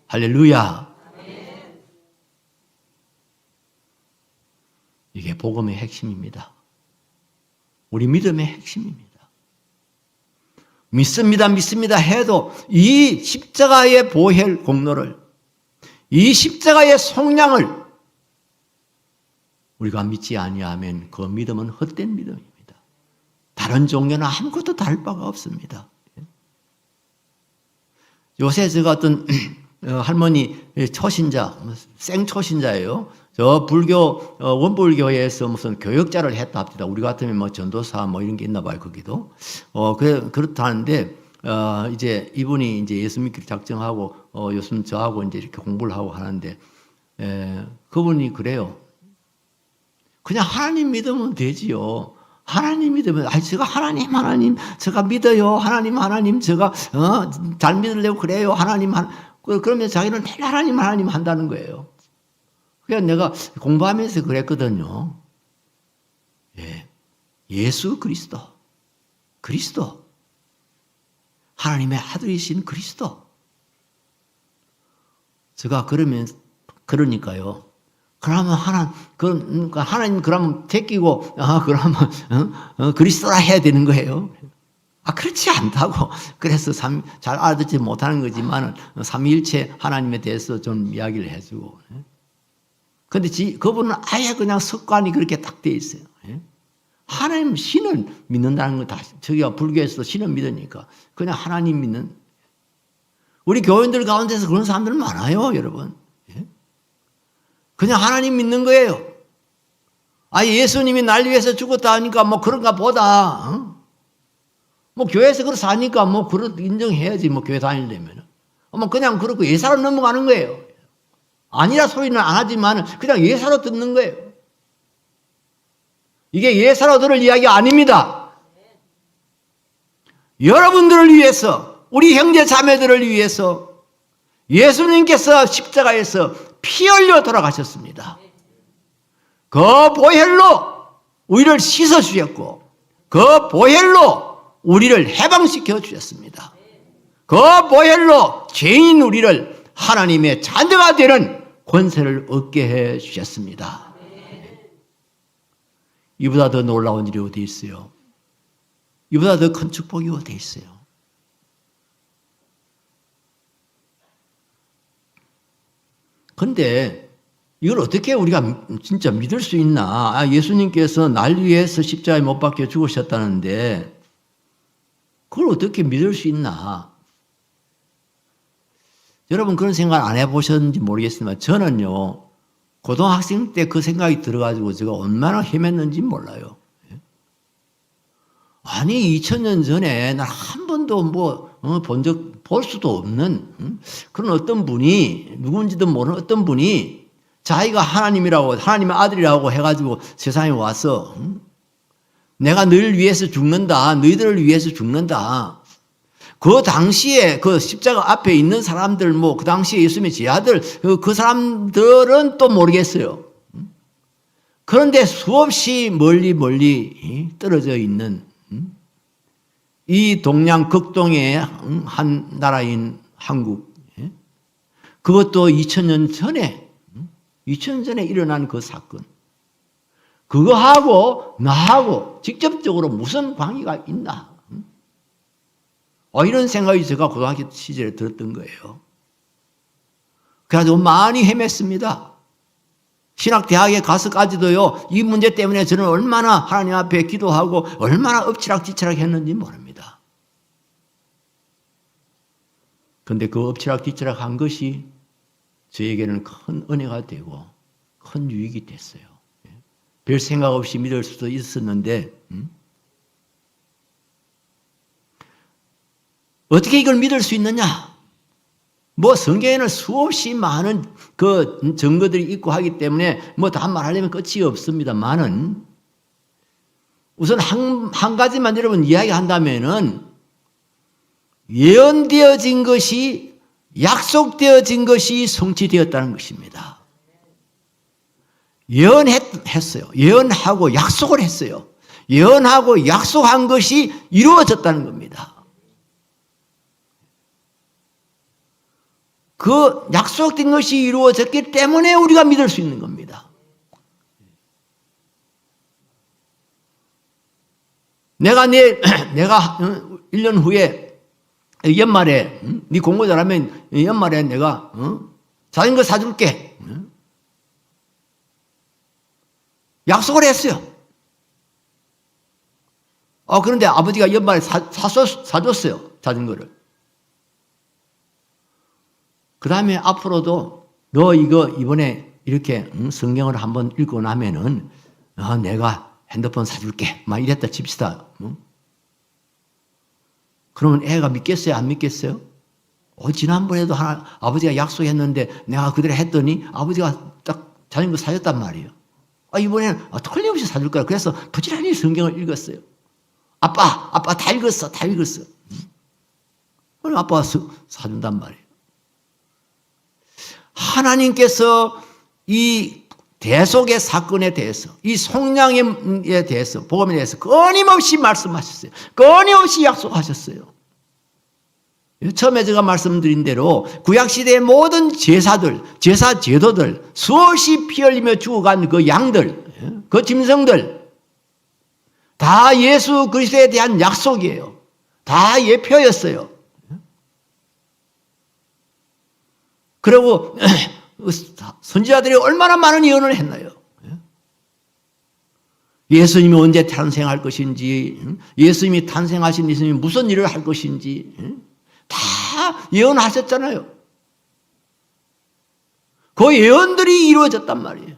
할렐루야. 이게 복음의 핵심입니다. 우리 믿음의 핵심입니다. 믿습니다 해도 이 십자가의 보혈 공로를, 이 십자가의 속량을 우리가 믿지 아니하면 그 믿음은 헛된 믿음입니다. 다른 종교는 아무것도 다를 바가 없습니다. 요새 제가 어떤 할머니 초신자, 생초신자예요. 저 불교 원불교에서 무슨 교역자를 했다 합니다. 우리 같으면 뭐 전도사 뭐 이런 게 있나 봐요, 거기도. 그렇다는데 이제 이분이 이제 예수 믿기를 작정하고 요즘 저하고 이제 이렇게 공부를 하고 하는데 그분이 그래요. 그냥 하나님 믿으면 되지요. 하나님 믿으면, 제가 하나님, 제가 믿어요. 하나님, 제가, 잘 믿으려고 그래요. 하나님, 그러면 자기는 매일 하나님 한다는 거예요. 그래서 내가 공부하면서 그랬거든요. 예. 예수 그리스도. 하나님의 아들이신 그리스도. 제가 그러니까요. 그러면 하나님 그러면 제끼고 그러면 그리스도라 해야 되는 거예요. 그렇지 않다고. 그래서 잘 알아듣지 못하는 거지만 삼위일체 하나님에 대해서 좀 이야기를 해주고. 근데 그분은 아예 그냥 습관이 그렇게 딱 돼 있어요. 하나님 신을 믿는다는 거 다 저기가 불교에서도 신을 믿으니까 그냥 하나님 믿는. 우리 교인들 가운데서 그런 사람들 많아요, 여러분. 그냥 하나님 믿는 거예요. 예수님이 날 위해서 죽었다 하니까 뭐 그런가 보다. 뭐 교회에서 그렇게 사니까 뭐 그렇게 인정해야지, 뭐 교회 다니려면. 뭐 그냥 그렇고 예사로 넘어가는 거예요. 아니라 소리는 안 하지만 그냥 예사로 듣는 거예요. 이게 예사로 들을 이야기 아닙니다. 여러분들을 위해서, 우리 형제 자매들을 위해서 예수님께서 십자가에서 피 흘려 돌아가셨습니다. 그 보혈로 우리를 씻어 주셨고 그 보혈로 우리를 해방시켜 주셨습니다. 그 보혈로 죄인 우리를 하나님의 자녀가 되는 권세를 얻게 해 주셨습니다. 이보다 더 놀라운 일이 어디 있어요? 이보다 더 큰 축복이 어디 있어요? 근데 이걸 어떻게 우리가 진짜 믿을 수 있나? 예수님께서 날 위해서 십자가에 못 박혀 죽으셨다는데 그걸 어떻게 믿을 수 있나? 여러분 그런 생각 안 해보셨는지 모르겠지만 저는요. 고등학생 때 그 생각이 들어가지고 제가 얼마나 헤맸는지 몰라요. 2000년 전에 난 한 번도 볼 수도 없는 그런 어떤 분이, 누군지도 모르는 어떤 분이 자기가 하나님이라고, 하나님의 아들이라고 해가지고 세상에 와서 내가 너희를 위해서 죽는다, 너희들을 위해서 죽는다. 그 당시에 그 십자가 앞에 있는 사람들, 그 당시에 예수님의 제자들, 그 사람들은 또 모르겠어요. 그런데 수없이 멀리 떨어져 있는 이 동양 극동의 한 나라인 한국, 그것도 2000년 전에 일어난 그 사건, 그거하고 나하고 직접적으로 무슨 관계가 있나? 이런 생각이 제가 고등학교 시절에 들었던 거예요. 그래가지고 많이 헤맸습니다. 신학대학에 가서까지도요, 이 문제 때문에 저는 얼마나 하나님 앞에 기도하고 얼마나 엎치락뒤치락 했는지 모릅니다. 그런데 그 엎치락뒤치락 한 것이 저에게는 큰 은혜가 되고 큰 유익이 됐어요. 별 생각 없이 믿을 수도 있었는데 어떻게 이걸 믿을 수 있느냐? 성경에는 수없이 많은 그 증거들이 있고 하기 때문에 다 말하려면 끝이 없습니다만은 우선 한 가지만 여러분 이야기한다면은 예언되어진 것이, 약속되어진 것이 성취되었다는 것입니다. 예언했어요. 예언하고 약속을 했어요. 예언하고 약속한 것이 이루어졌다는 겁니다. 그 약속된 것이 이루어졌기 때문에 우리가 믿을 수 있는 겁니다. 내가 1년 후에 연말에 네 공부 잘하면 연말에 내가 자전거 사줄게. 약속을 했어요. 그런데 아버지가 연말에 사줬어요. 자전거를. 그 다음에 앞으로도 너 이거 이번에 이렇게 성경을 한번 읽고 나면은 내가 핸드폰 사줄게. 막 이랬다 칩시다. 그러면 애가 믿겠어요? 안 믿겠어요? 지난번에도 아버지가 약속했는데 내가 그대로 했더니 아버지가 딱 자전거 사줬단 말이에요. 이번에는 틀림없이 사줄 거야. 그래서 부지런히 성경을 읽었어요. 아빠 다 읽었어. 그럼 아빠가 사준단 말이에요. 하나님께서 이 대속의 사건에 대해서, 이 속량에 대해서, 복음에 대해서 끊임없이 말씀하셨어요. 끊임없이 약속하셨어요. 처음에 제가 말씀드린 대로 구약시대의 모든 제사들, 제사 제도들, 수없이 피 흘리며 죽어간 그 양들, 그 짐승들, 다 예수 그리스도에 대한 약속이에요. 다 예표였어요. 그리고 선지자들이 얼마나 많은 예언을 했나요? 예수님이 언제 탄생할 것인지, 예수님이 탄생하신 예수님이 무슨 일을 할 것인지 다 예언하셨잖아요. 그 예언들이 이루어졌단 말이에요.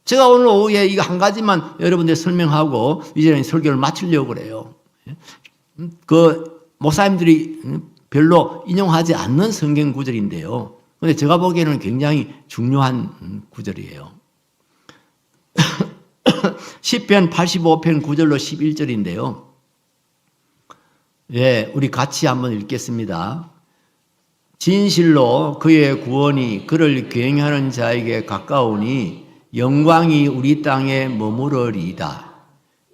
제가 오늘 오후에 이거 한 가지만 여러분들 설명하고 이제는 설교를 마치려고 그래요. 그 목사님들이 별로 인용하지 않는 성경 구절인데요. 근데 제가 보기에는 굉장히 중요한 구절이에요. 시편 85편 9절로 11절인데요. 우리 같이 한번 읽겠습니다. 진실로 그의 구원이 그를 경외하는 자에게 가까우니 영광이 우리 땅에 머무르리이다.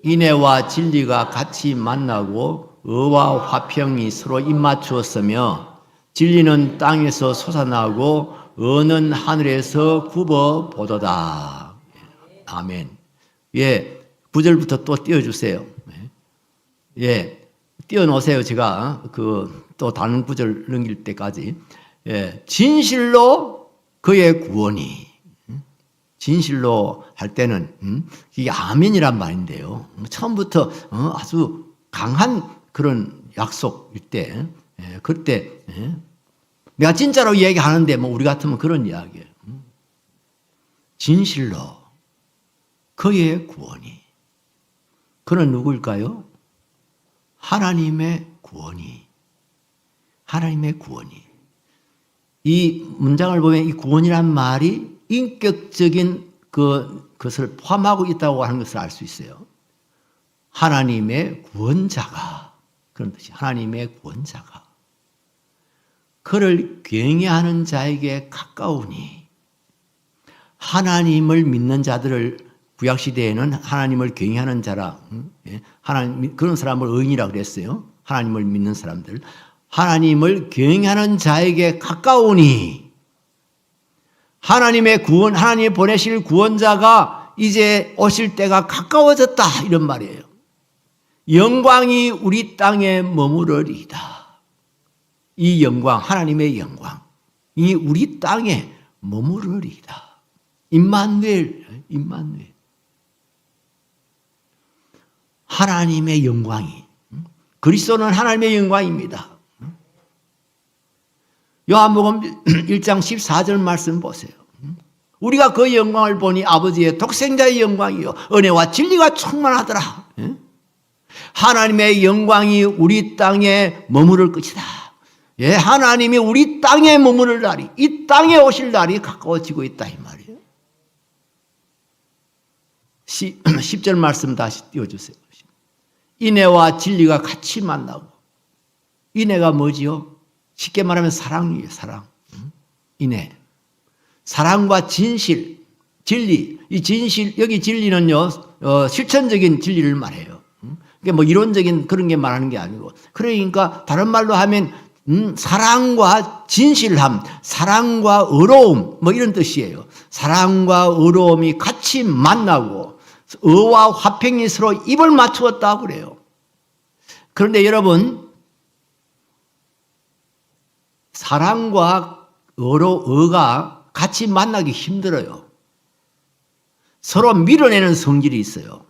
인애와 진리가 같이 만나고 의와 화평이 서로 입맞추었으며 진리는 땅에서 솟아나고 의는 하늘에서 굽어 보도다. 아멘. 9절부터 또 띄워주세요. 띄워놓으세요. 제가 또 다른 구절 넘길 때까지. 진실로 그의 구원이. 진실로 할 때는 이게 아멘이란 말인데요. 처음부터 아주 강한 그런 약속일 때, 그때 내가 진짜로 얘기하는데 우리 같으면 그런 이야기예요. 진실로 그의 구원이. 그는 누구일까요? 하나님의 구원이. 하나님의 구원이. 이 문장을 보면 이 구원이란 말이 인격적인 그것을 포함하고 있다고 하는 것을 알 수 있어요. 하나님의 구원자가, 그런 뜻이 하나님의 구원자가 그를 경외하는 자에게 가까우니. 하나님을 믿는 자들을 구약시대에는 하나님을 경외하는 자라, 하나님, 그런 사람을 의인이라고 그랬어요. 하나님을 믿는 사람들. 하나님을 경외하는 자에게 가까우니. 하나님의 구원, 하나님이 보내실 구원자가 이제 오실 때가 가까워졌다. 이런 말이에요. 영광이 우리 땅에 머무르리이다. 이 영광, 하나님의 영광, 이 우리 땅에 머무르리이다. 임마누엘, 임마누엘. 하나님의 영광이. 그리스도는 하나님의 영광입니다. 요한복음 1장 14절 말씀 보세요. 우리가 그 영광을 보니 아버지의 독생자의 영광이요 은혜와 진리가 충만하더라. 하나님의 영광이 우리 땅에 머무를 것이다. 하나님이 우리 땅에 머무를 날이, 이 땅에 오실 날이 가까워지고 있다 이 말이에요. 10절 말씀 다시 띄워주세요. 인애와 진리가 같이 만나고. 인애가 뭐지요? 쉽게 말하면 사랑이에요. 사랑. 인애. 사랑과 진실. 진리, 이 진실, 여기 진리는요, 실천적인 진리를 말해요. 그러니까 뭐 이론적인 그런 게 말하는 게 아니고. 그러니까 다른 말로 하면, 사랑과 진실함, 사랑과 의로움, 뭐 이런 뜻이에요. 사랑과 의로움이 같이 만나고, 의와 화평이 서로 입을 맞추었다 그래요. 그런데 여러분, 사랑과 의가 같이 만나기 힘들어요. 서로 밀어내는 성질이 있어요.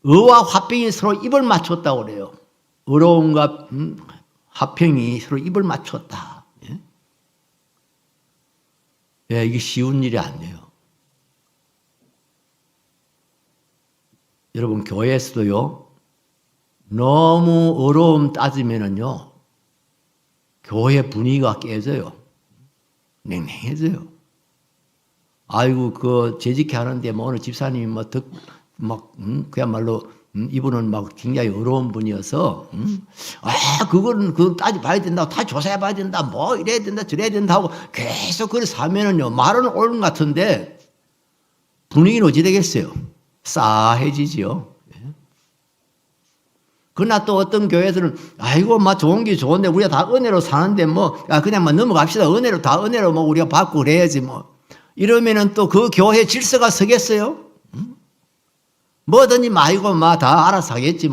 의와 화평이 서로 입을 맞췄다고 그래요. 의로움과 화평이 서로 입을 맞췄다. 예? 예, 이게 쉬운 일이 아니에요. 여러분, 교회에서도요, 너무 의로움 따지면은요, 교회 분위기가 깨져요. 냉랭해져요. 아이고, 재직해 하는데, 어느 집사님이 그야말로, 이분은 굉장히 어려운 분이어서, 그거는, 따져봐야 된다, 다 조사해 봐야 된다, 뭐 이래야 된다, 저래야 된다 하고 계속 그걸 사면은요, 말은 옳은 것 같은데, 분위기는 어찌 되겠어요? 싸해지지요. 그러나 또 어떤 교회들은, 아이고, 좋은 게 좋은데, 우리가 다 은혜로 사는데, 그냥 넘어갑시다. 은혜로 우리가 받고 그래야지, 이러면은 또 그 교회 질서가 서겠어요? 뭐든지 아이고, 다 알아서 하겠지,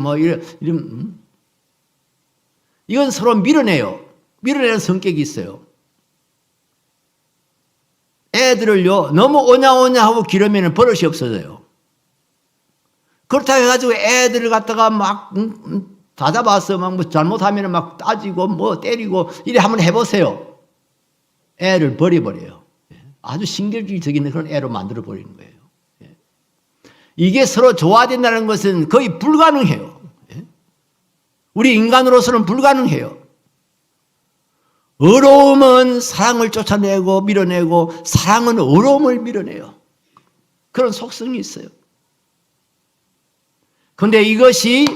이건 서로 밀어내요. 밀어내는 성격이 있어요. 애들을요, 너무 오냐 하고 기르면은 버릇이 없어져요. 그렇다고 해가지고 애들을 갖다가 다 잡아서 잘못하면 따지고 때리고 이래 한번 해보세요. 애를 버려버려요. 아주 신경질적인 그런 애로 만들어 버리는 거예요. 이게 서로 조화된다는 것은 거의 불가능해요. 우리 인간으로서는 불가능해요. 의로움은 사랑을 쫓아내고 밀어내고 사랑은 의로움을 밀어내요. 그런 속성이 있어요. 그런데 이것이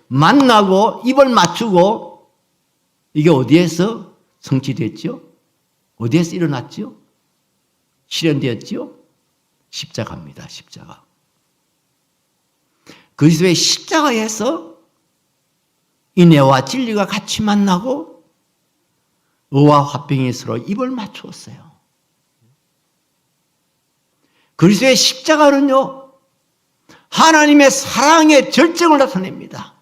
만나고 입을 맞추고 이게 어디에서 성취됐죠? 어디에서 일어났죠? 실현되었죠? 십자가입니다. 십자가. 그리스도의 십자가에서 인애와 진리가 같이 만나고 의와 화평이 서로 입을 맞추었어요. 그리스도의 십자가는요, 하나님의 사랑의 절정을 나타냅니다.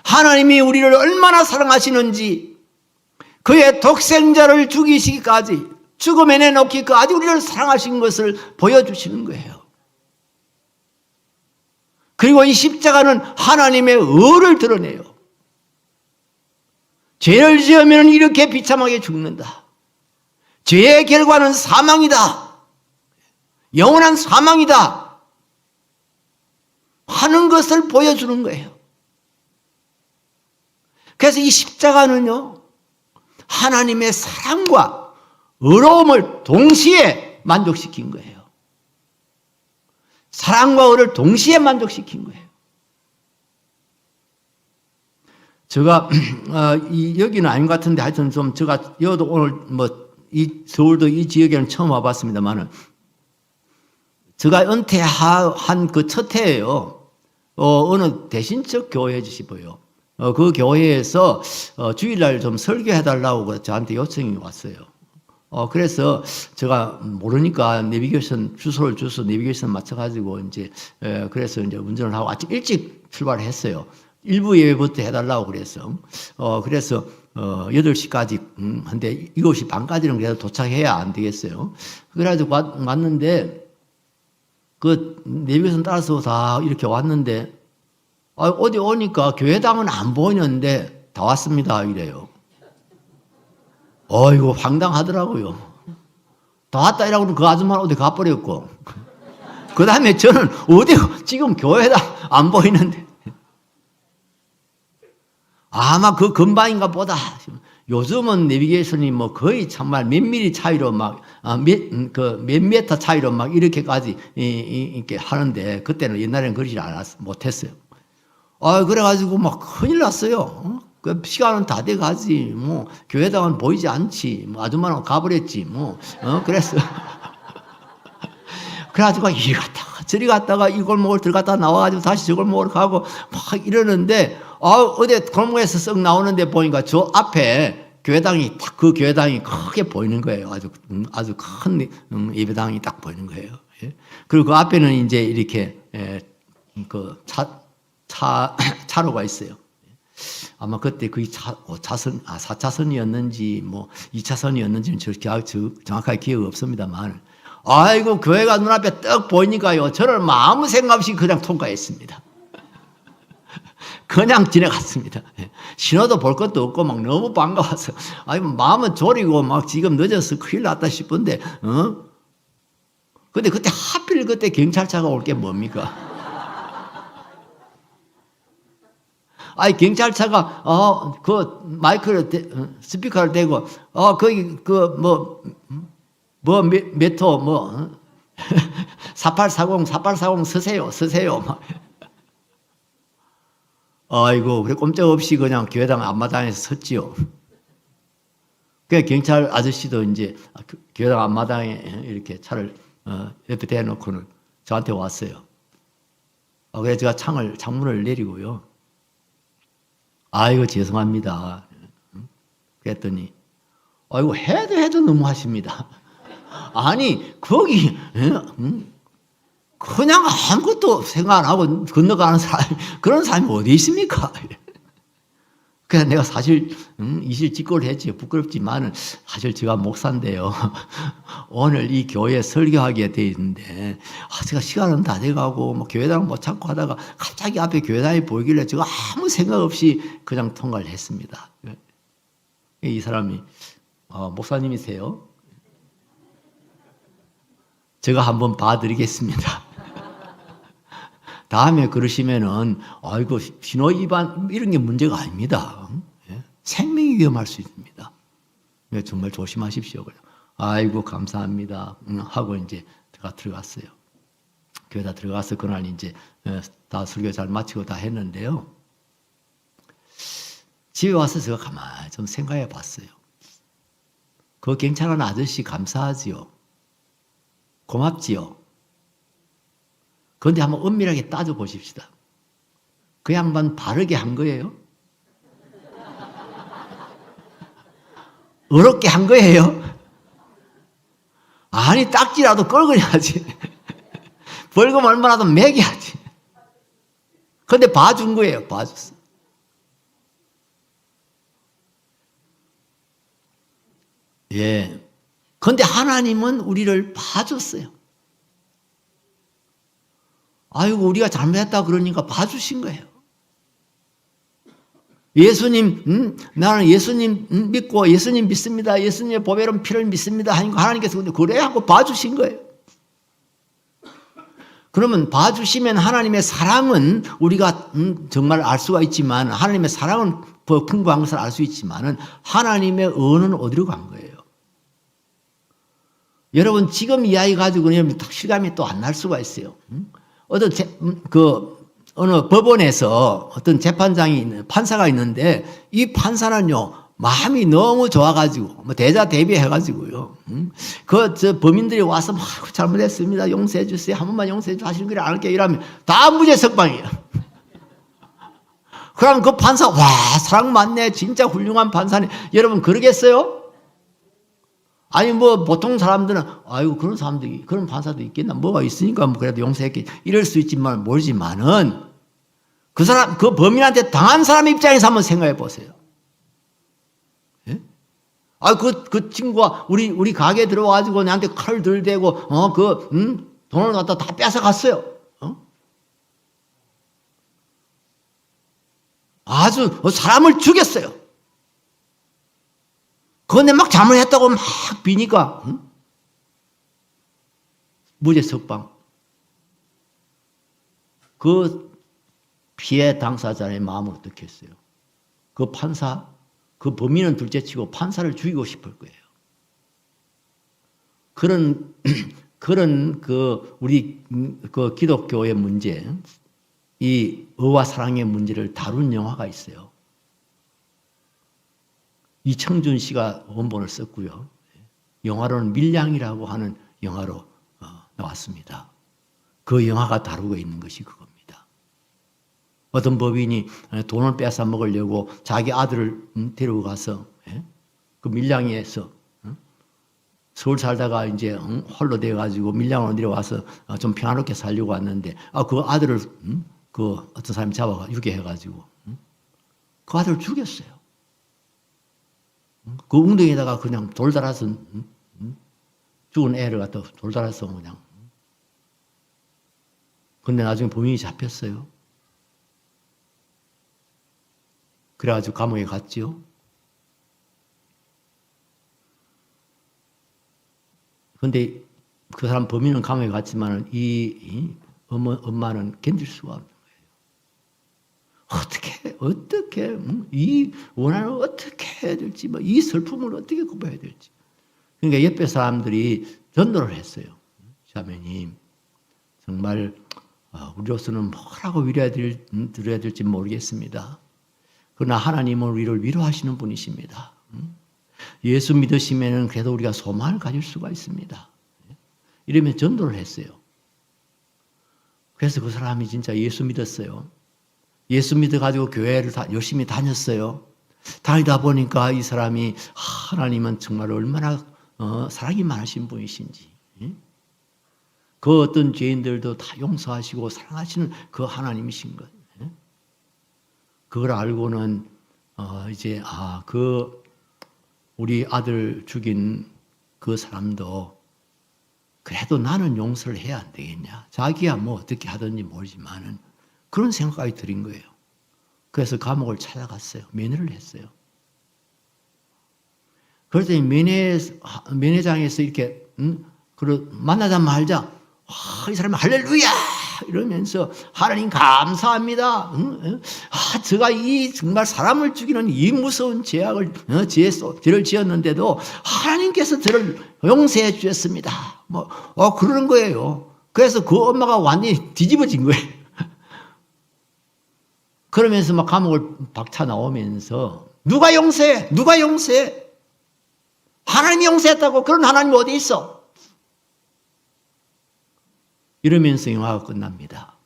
하나님이 우리를 얼마나 사랑하시는지 그의 독생자를 죽이시기까지 죽음에 내놓기까지 우리를 사랑하신 것을 보여주시는 거예요. 그리고 이 십자가는 하나님의 의를 드러내요. 죄를 지으면 이렇게 비참하게 죽는다. 죄의 결과는 사망이다. 영원한 사망이다. 하는 것을 보여주는 거예요. 그래서 이 십자가는요, 하나님의 사랑과 의로움을 동시에 만족시킨 거예요. 사랑과 의를 동시에 만족시킨 거예요. 제가 여기는 아닌 것 같은데 하여튼 좀 제가 여도 오늘 이 서울도 이 지역에는 처음 와봤습니다만은 제가 은퇴한 그 첫 해에요. 어느 대신적 교회 집이에요. 그 교회에서 주일날 좀 설교해달라고 저한테 요청이 왔어요. 그래서 제가 모르니까 내비게이션 주소를 줘서 내비게이션 맞춰가지고 그래서 운전을 하고 아침 일찍 출발했어요. 일부 예배부터 해달라고 그래서. 그래서 8시까지 한데 7시 반까지는 그래도 도착해야 안 되겠어요. 그래가지고 왔는데 그 내비게이션 따라서 다 이렇게 왔는데 어디 오니까 교회당은 안 보이는데 다 왔습니다 이래요. 이거 황당하더라고요. 다 왔다 이라고 그 아줌마는 어디 가버렸고 그 다음에 저는 어디 지금 교회당 안 보이는데 아마 그 근방인가 보다. 요즘은 내비게이션이 거의 정말 몇 미리 차이로 몇 미터 차이로 이렇게까지 이렇게 하는데 그때는 옛날에는 그러지 못했어요. 그래가지고 큰일 났어요. 그 시간은 다 돼 가지. 뭐 교회당은 보이지 않지. 뭐 아줌마는 가버렸지. 뭐 그래서 그래가지고 이리 갔다가 저리 갔다가 이 골목을 들어갔다 나와가지고 다시 저 골목으로 가고 막 이러는데 어디 골목에서 썩 나오는데 보니까 저 앞에 교회당이 딱 그 교회당이 크게 보이는 거예요. 아주 큰 예배당이 딱 보이는 거예요. 예? 그리고 그 앞에는 이제 이렇게 그 차로가 있어요. 아마 그때 그게 4차선이었는지 뭐 2차선이었는지는 정확하게 기억이 없습니다만, 아이고 교회가 눈앞에 딱 보이니까요, 저는 아무 생각 없이 그냥 통과했습니다. 그냥 지나갔습니다. 신호도 볼 것도 없고 막 너무 반가워서 마음은 졸이고 막 지금 늦어서 큰일 났다 싶은데 근데 그때 하필 그때 경찰차가 올 게 뭡니까? 경찰차가 그 마이크를 스피커를 대고 거기 몇호 4840 서세요 막. 아이고, 그래 꼼짝없이 그냥 교회당 앞마당에서 섰지요. 그 경찰 아저씨도 이제 교회당 앞마당에 이렇게 차를 옆에 대놓고는 저한테 왔어요. 그래서 제가 창문을 내리고요. 아이고, 죄송합니다. 그랬더니, 아이고, 해도 너무 하십니다. 아니, 거기, 그냥 아무것도 생각 안 하고 건너가는 그런 사람이 어디 있습니까? 그냥 내가 사실 이실직고를 했지. 부끄럽지만 사실 제가 목사인데요. 오늘 이 교회에 설교하게 돼 있는데 제가 시간은 다 돼가고 뭐 교회당 못 찾고 하다가 갑자기 앞에 교회당이 보이길래 제가 아무 생각 없이 그냥 통과를 했습니다. 이 사람이 목사님이세요? 제가 한번 봐드리겠습니다. 다음에 그러시면은 아이고 신호 위반 이런 게 문제가 아닙니다. 생명이 위험할 수 있습니다. 정말 조심하십시오. 아이고 감사합니다 하고 이제 제가 들어갔어요. 교회다 들어가서 그날 이제 다 설교 잘 마치고 다 했는데요. 집에 와서 제가 가만히 좀 생각해 봤어요. 그 괜찮은 아저씨 감사하지요. 고맙지요. 그런데 한번 엄밀하게 따져 보십시다. 그 양반 바르게 한 거예요? 어렵게 한 거예요? 아니 딱지라도 끌거려야지. 벌금 얼마라도 매겨야지. 그런데 봐준 거예요. 봐줬어. 예. 그런데 하나님은 우리를 봐줬어요. 아이고 우리가 잘못했다 그러니까 봐주신 거예요. 예수님 나는 예수님 믿고 예수님 믿습니다. 예수님의 보배로운 피를 믿습니다 하니까 하나님께서 근데 그래 하고 봐주신 거예요. 그러면 봐주시면 하나님의 사랑은 우리가 정말 알 수가 있지만, 하나님의 사랑은 풍부한 것을 알 수 있지만 하나님의恩은 어디로 간 거예요? 여러분 지금 이야기 가지고 그냥 실감이 또 안 날 수가 있어요. 어느 법원에서 어떤 판사가 있는데, 이 판사는요, 마음이 너무 좋아가지고, 대자대비해가지고요, 범인들이 와서 막 잘못했습니다. 용서해주세요. 한 번만 용서해주세요. 다시는 그래 안 할게요. 이러면 다 무죄 석방이에요. 그럼 그 판사, 와, 사랑 많네. 진짜 훌륭한 판사네. 여러분, 그러겠어요? 아니 보통 사람들은 아이고 그런 판사도 있겠나, 뭐가 있으니까 그래도 용서했겠지 이럴 수 있지만 모르지만은 그 범인한테 당한 사람 입장에서 한번 생각해 보세요. 예? 그 친구가 우리 가게에 들어와가지고 나한테 칼 들대고 돈을 갖다 다 뺏어갔어요. 아주 사람을 죽였어요. 그런데 막 잘못했다고 막 비니까 무죄 석방. 그 피해 당사자의 마음은 어떻겠어요? 그 판사, 그 범인은 둘째치고 판사를 죽이고 싶을 거예요. 그런 우리 기독교의 문제, 이 의와 사랑의 문제를 다룬 영화가 있어요. 이청준 씨가 원본을 썼고요. 영화로는 밀양이라고 하는 영화로 나왔습니다. 그 영화가 다루고 있는 것이 그겁니다. 어떤 법인이 돈을 뺏어 먹으려고 자기 아들을 데리고 가서 그 밀양에서 서울 살다가 이제 홀로 돼가지고 밀양으로 내려와서 좀 평화롭게 살려고 왔는데 그 아들을 그 어떤 사람이 잡아가 유괴해가지고 그 아들을 죽였어요. 그 웅덩이에다가 그냥 돌 달아서 죽은 애를 갖다 돌 달아서 그냥. 근데 나중에 범인이 잡혔어요. 그래가지고 감옥에 갔지요. 근데 그 사람 범인은 감옥에 갔지만 이 엄마는 견딜 수가 없는 거예요. 어떻게 이 원한을 어떻게 해야 될지, 이 슬픔을 어떻게 극복해야 될지. 그러니까 옆에 사람들이 전도를 했어요. 자매님, 정말 우리로서는 뭐라고 위로해드려야 될지 모르겠습니다. 그러나 하나님은 우리를 위로하시는 분이십니다. 예수 믿으시면 그래도 우리가 소망을 가질 수가 있습니다. 이러면 전도를 했어요. 그래서 그 사람이 진짜 예수 믿었어요. 예수 믿어가지고 교회를 열심히 다녔어요. 다니다 보니까 이 사람이 하나님은 정말 얼마나 사랑이 많으신 분이신지, 그 어떤 죄인들도 다 용서하시고 사랑하시는 그 하나님이신 것. 그걸 알고는 이제 그 우리 아들 죽인 그 사람도 그래도 나는 용서를 해야 안 되겠냐. 자기야 뭐 어떻게 하든지 모르지만은 그런 생각이 들인 거예요. 그래서 감옥을 찾아갔어요. 면회를 했어요. 그랬더니 면회장에서 이렇게 만나자 말자. 이 사람이 할렐루야 이러면서 하나님 감사합니다. 제가 이 정말 사람을 죽이는 이 무서운 죄를 지었는데도 하나님께서 저를 용서해 주셨습니다. 그러는 거예요. 그래서 그 엄마가 완전히 뒤집어진 거예요. 그러면서 막 감옥을 박차 나오면서 누가 용서해? 하나님이 용서했다고. 그런 하나님 어디 있어? 이러면서 영화가 끝납니다.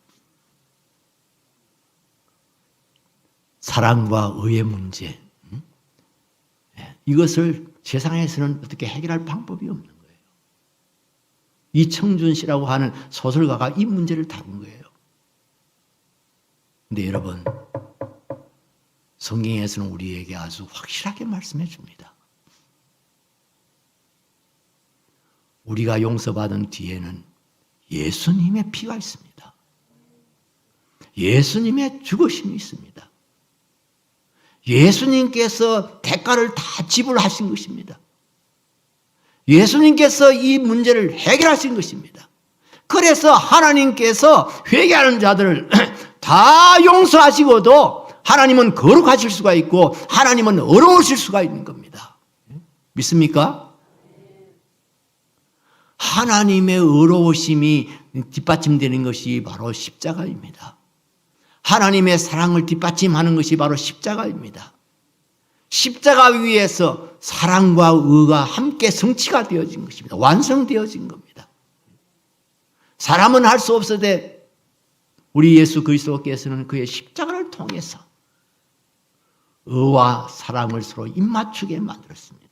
사랑과 의의 문제. 이것을 세상에서는 어떻게 해결할 방법이 없는 거예요. 이청준 씨라고 하는 소설가가 이 문제를 다룬 거예요. 근데 여러분, 성경에서는 우리에게 아주 확실하게 말씀해 줍니다. 우리가 용서받은 뒤에는 예수님의 피가 있습니다. 예수님의 죽으심이 있습니다. 예수님께서 대가를 다 지불하신 것입니다. 예수님께서 이 문제를 해결하신 것입니다. 그래서 하나님께서 회개하는 자들을 다 용서하시고도 하나님은 거룩하실 수가 있고 하나님은 어려우실 수가 있는 겁니다. 믿습니까? 하나님의 의로우심이 뒷받침되는 것이 바로 십자가입니다. 하나님의 사랑을 뒷받침하는 것이 바로 십자가입니다. 십자가 위에서 사랑과 의가 함께 성취가 되어진 것입니다. 완성되어진 겁니다. 사람은 할 수 없어도 우리 예수 그리스도께서는 그의 십자가를 통해서 의와 사랑을 서로 입맞추게 만들었습니다.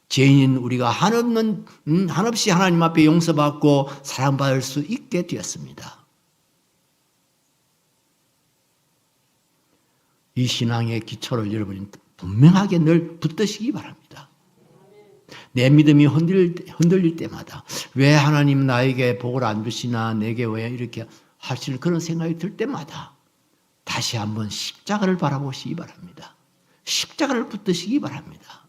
죄인인 우리가 한없이 하나님 앞에 용서받고 사랑받을 수 있게 되었습니다. 이 신앙의 기초를 여러분이 분명하게 늘 붙드시기 바랍니다. 내 믿음이 흔들릴 때마다 왜 하나님 나에게 복을 안 주시나, 내게 왜 이렇게 하시는 그런 생각이 들 때마다 다시 한번 십자가를 바라보시기 바랍니다. 십자가를 붙드시기 바랍니다.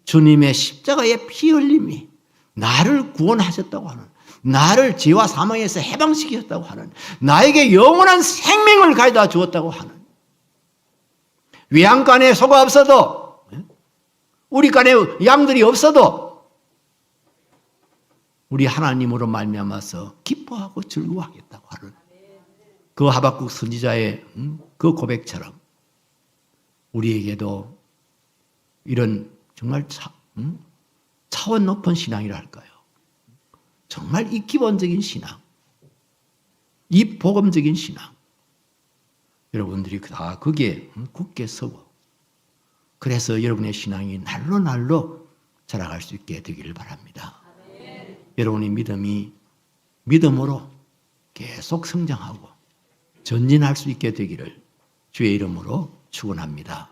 주님의 십자가의 피 흘림이 나를 구원하셨다고 하는, 나를 죄와 사망에서 해방시켰다고 하는, 나에게 영원한 생명을 가져다 주었다고 하는, 외양간에 소가 없어도, 우리 간에 양들이 없어도 우리 하나님으로 말미암아서 기뻐하고 즐거워하겠다고 하는 그 하박국 선지자의 그 고백처럼 우리에게도 이런 정말 차원 높은 신앙이라 할까요? 정말 이 기본적인 신앙, 이 복음적인 신앙, 여러분들이 다 거기에 굳게 서고, 그래서 여러분의 신앙이 날로 날로 자라갈 수 있게 되기를 바랍니다. 여러분의 믿음이 믿음으로 계속 성장하고 전진할 수 있게 되기를 주의 이름으로 축원합니다.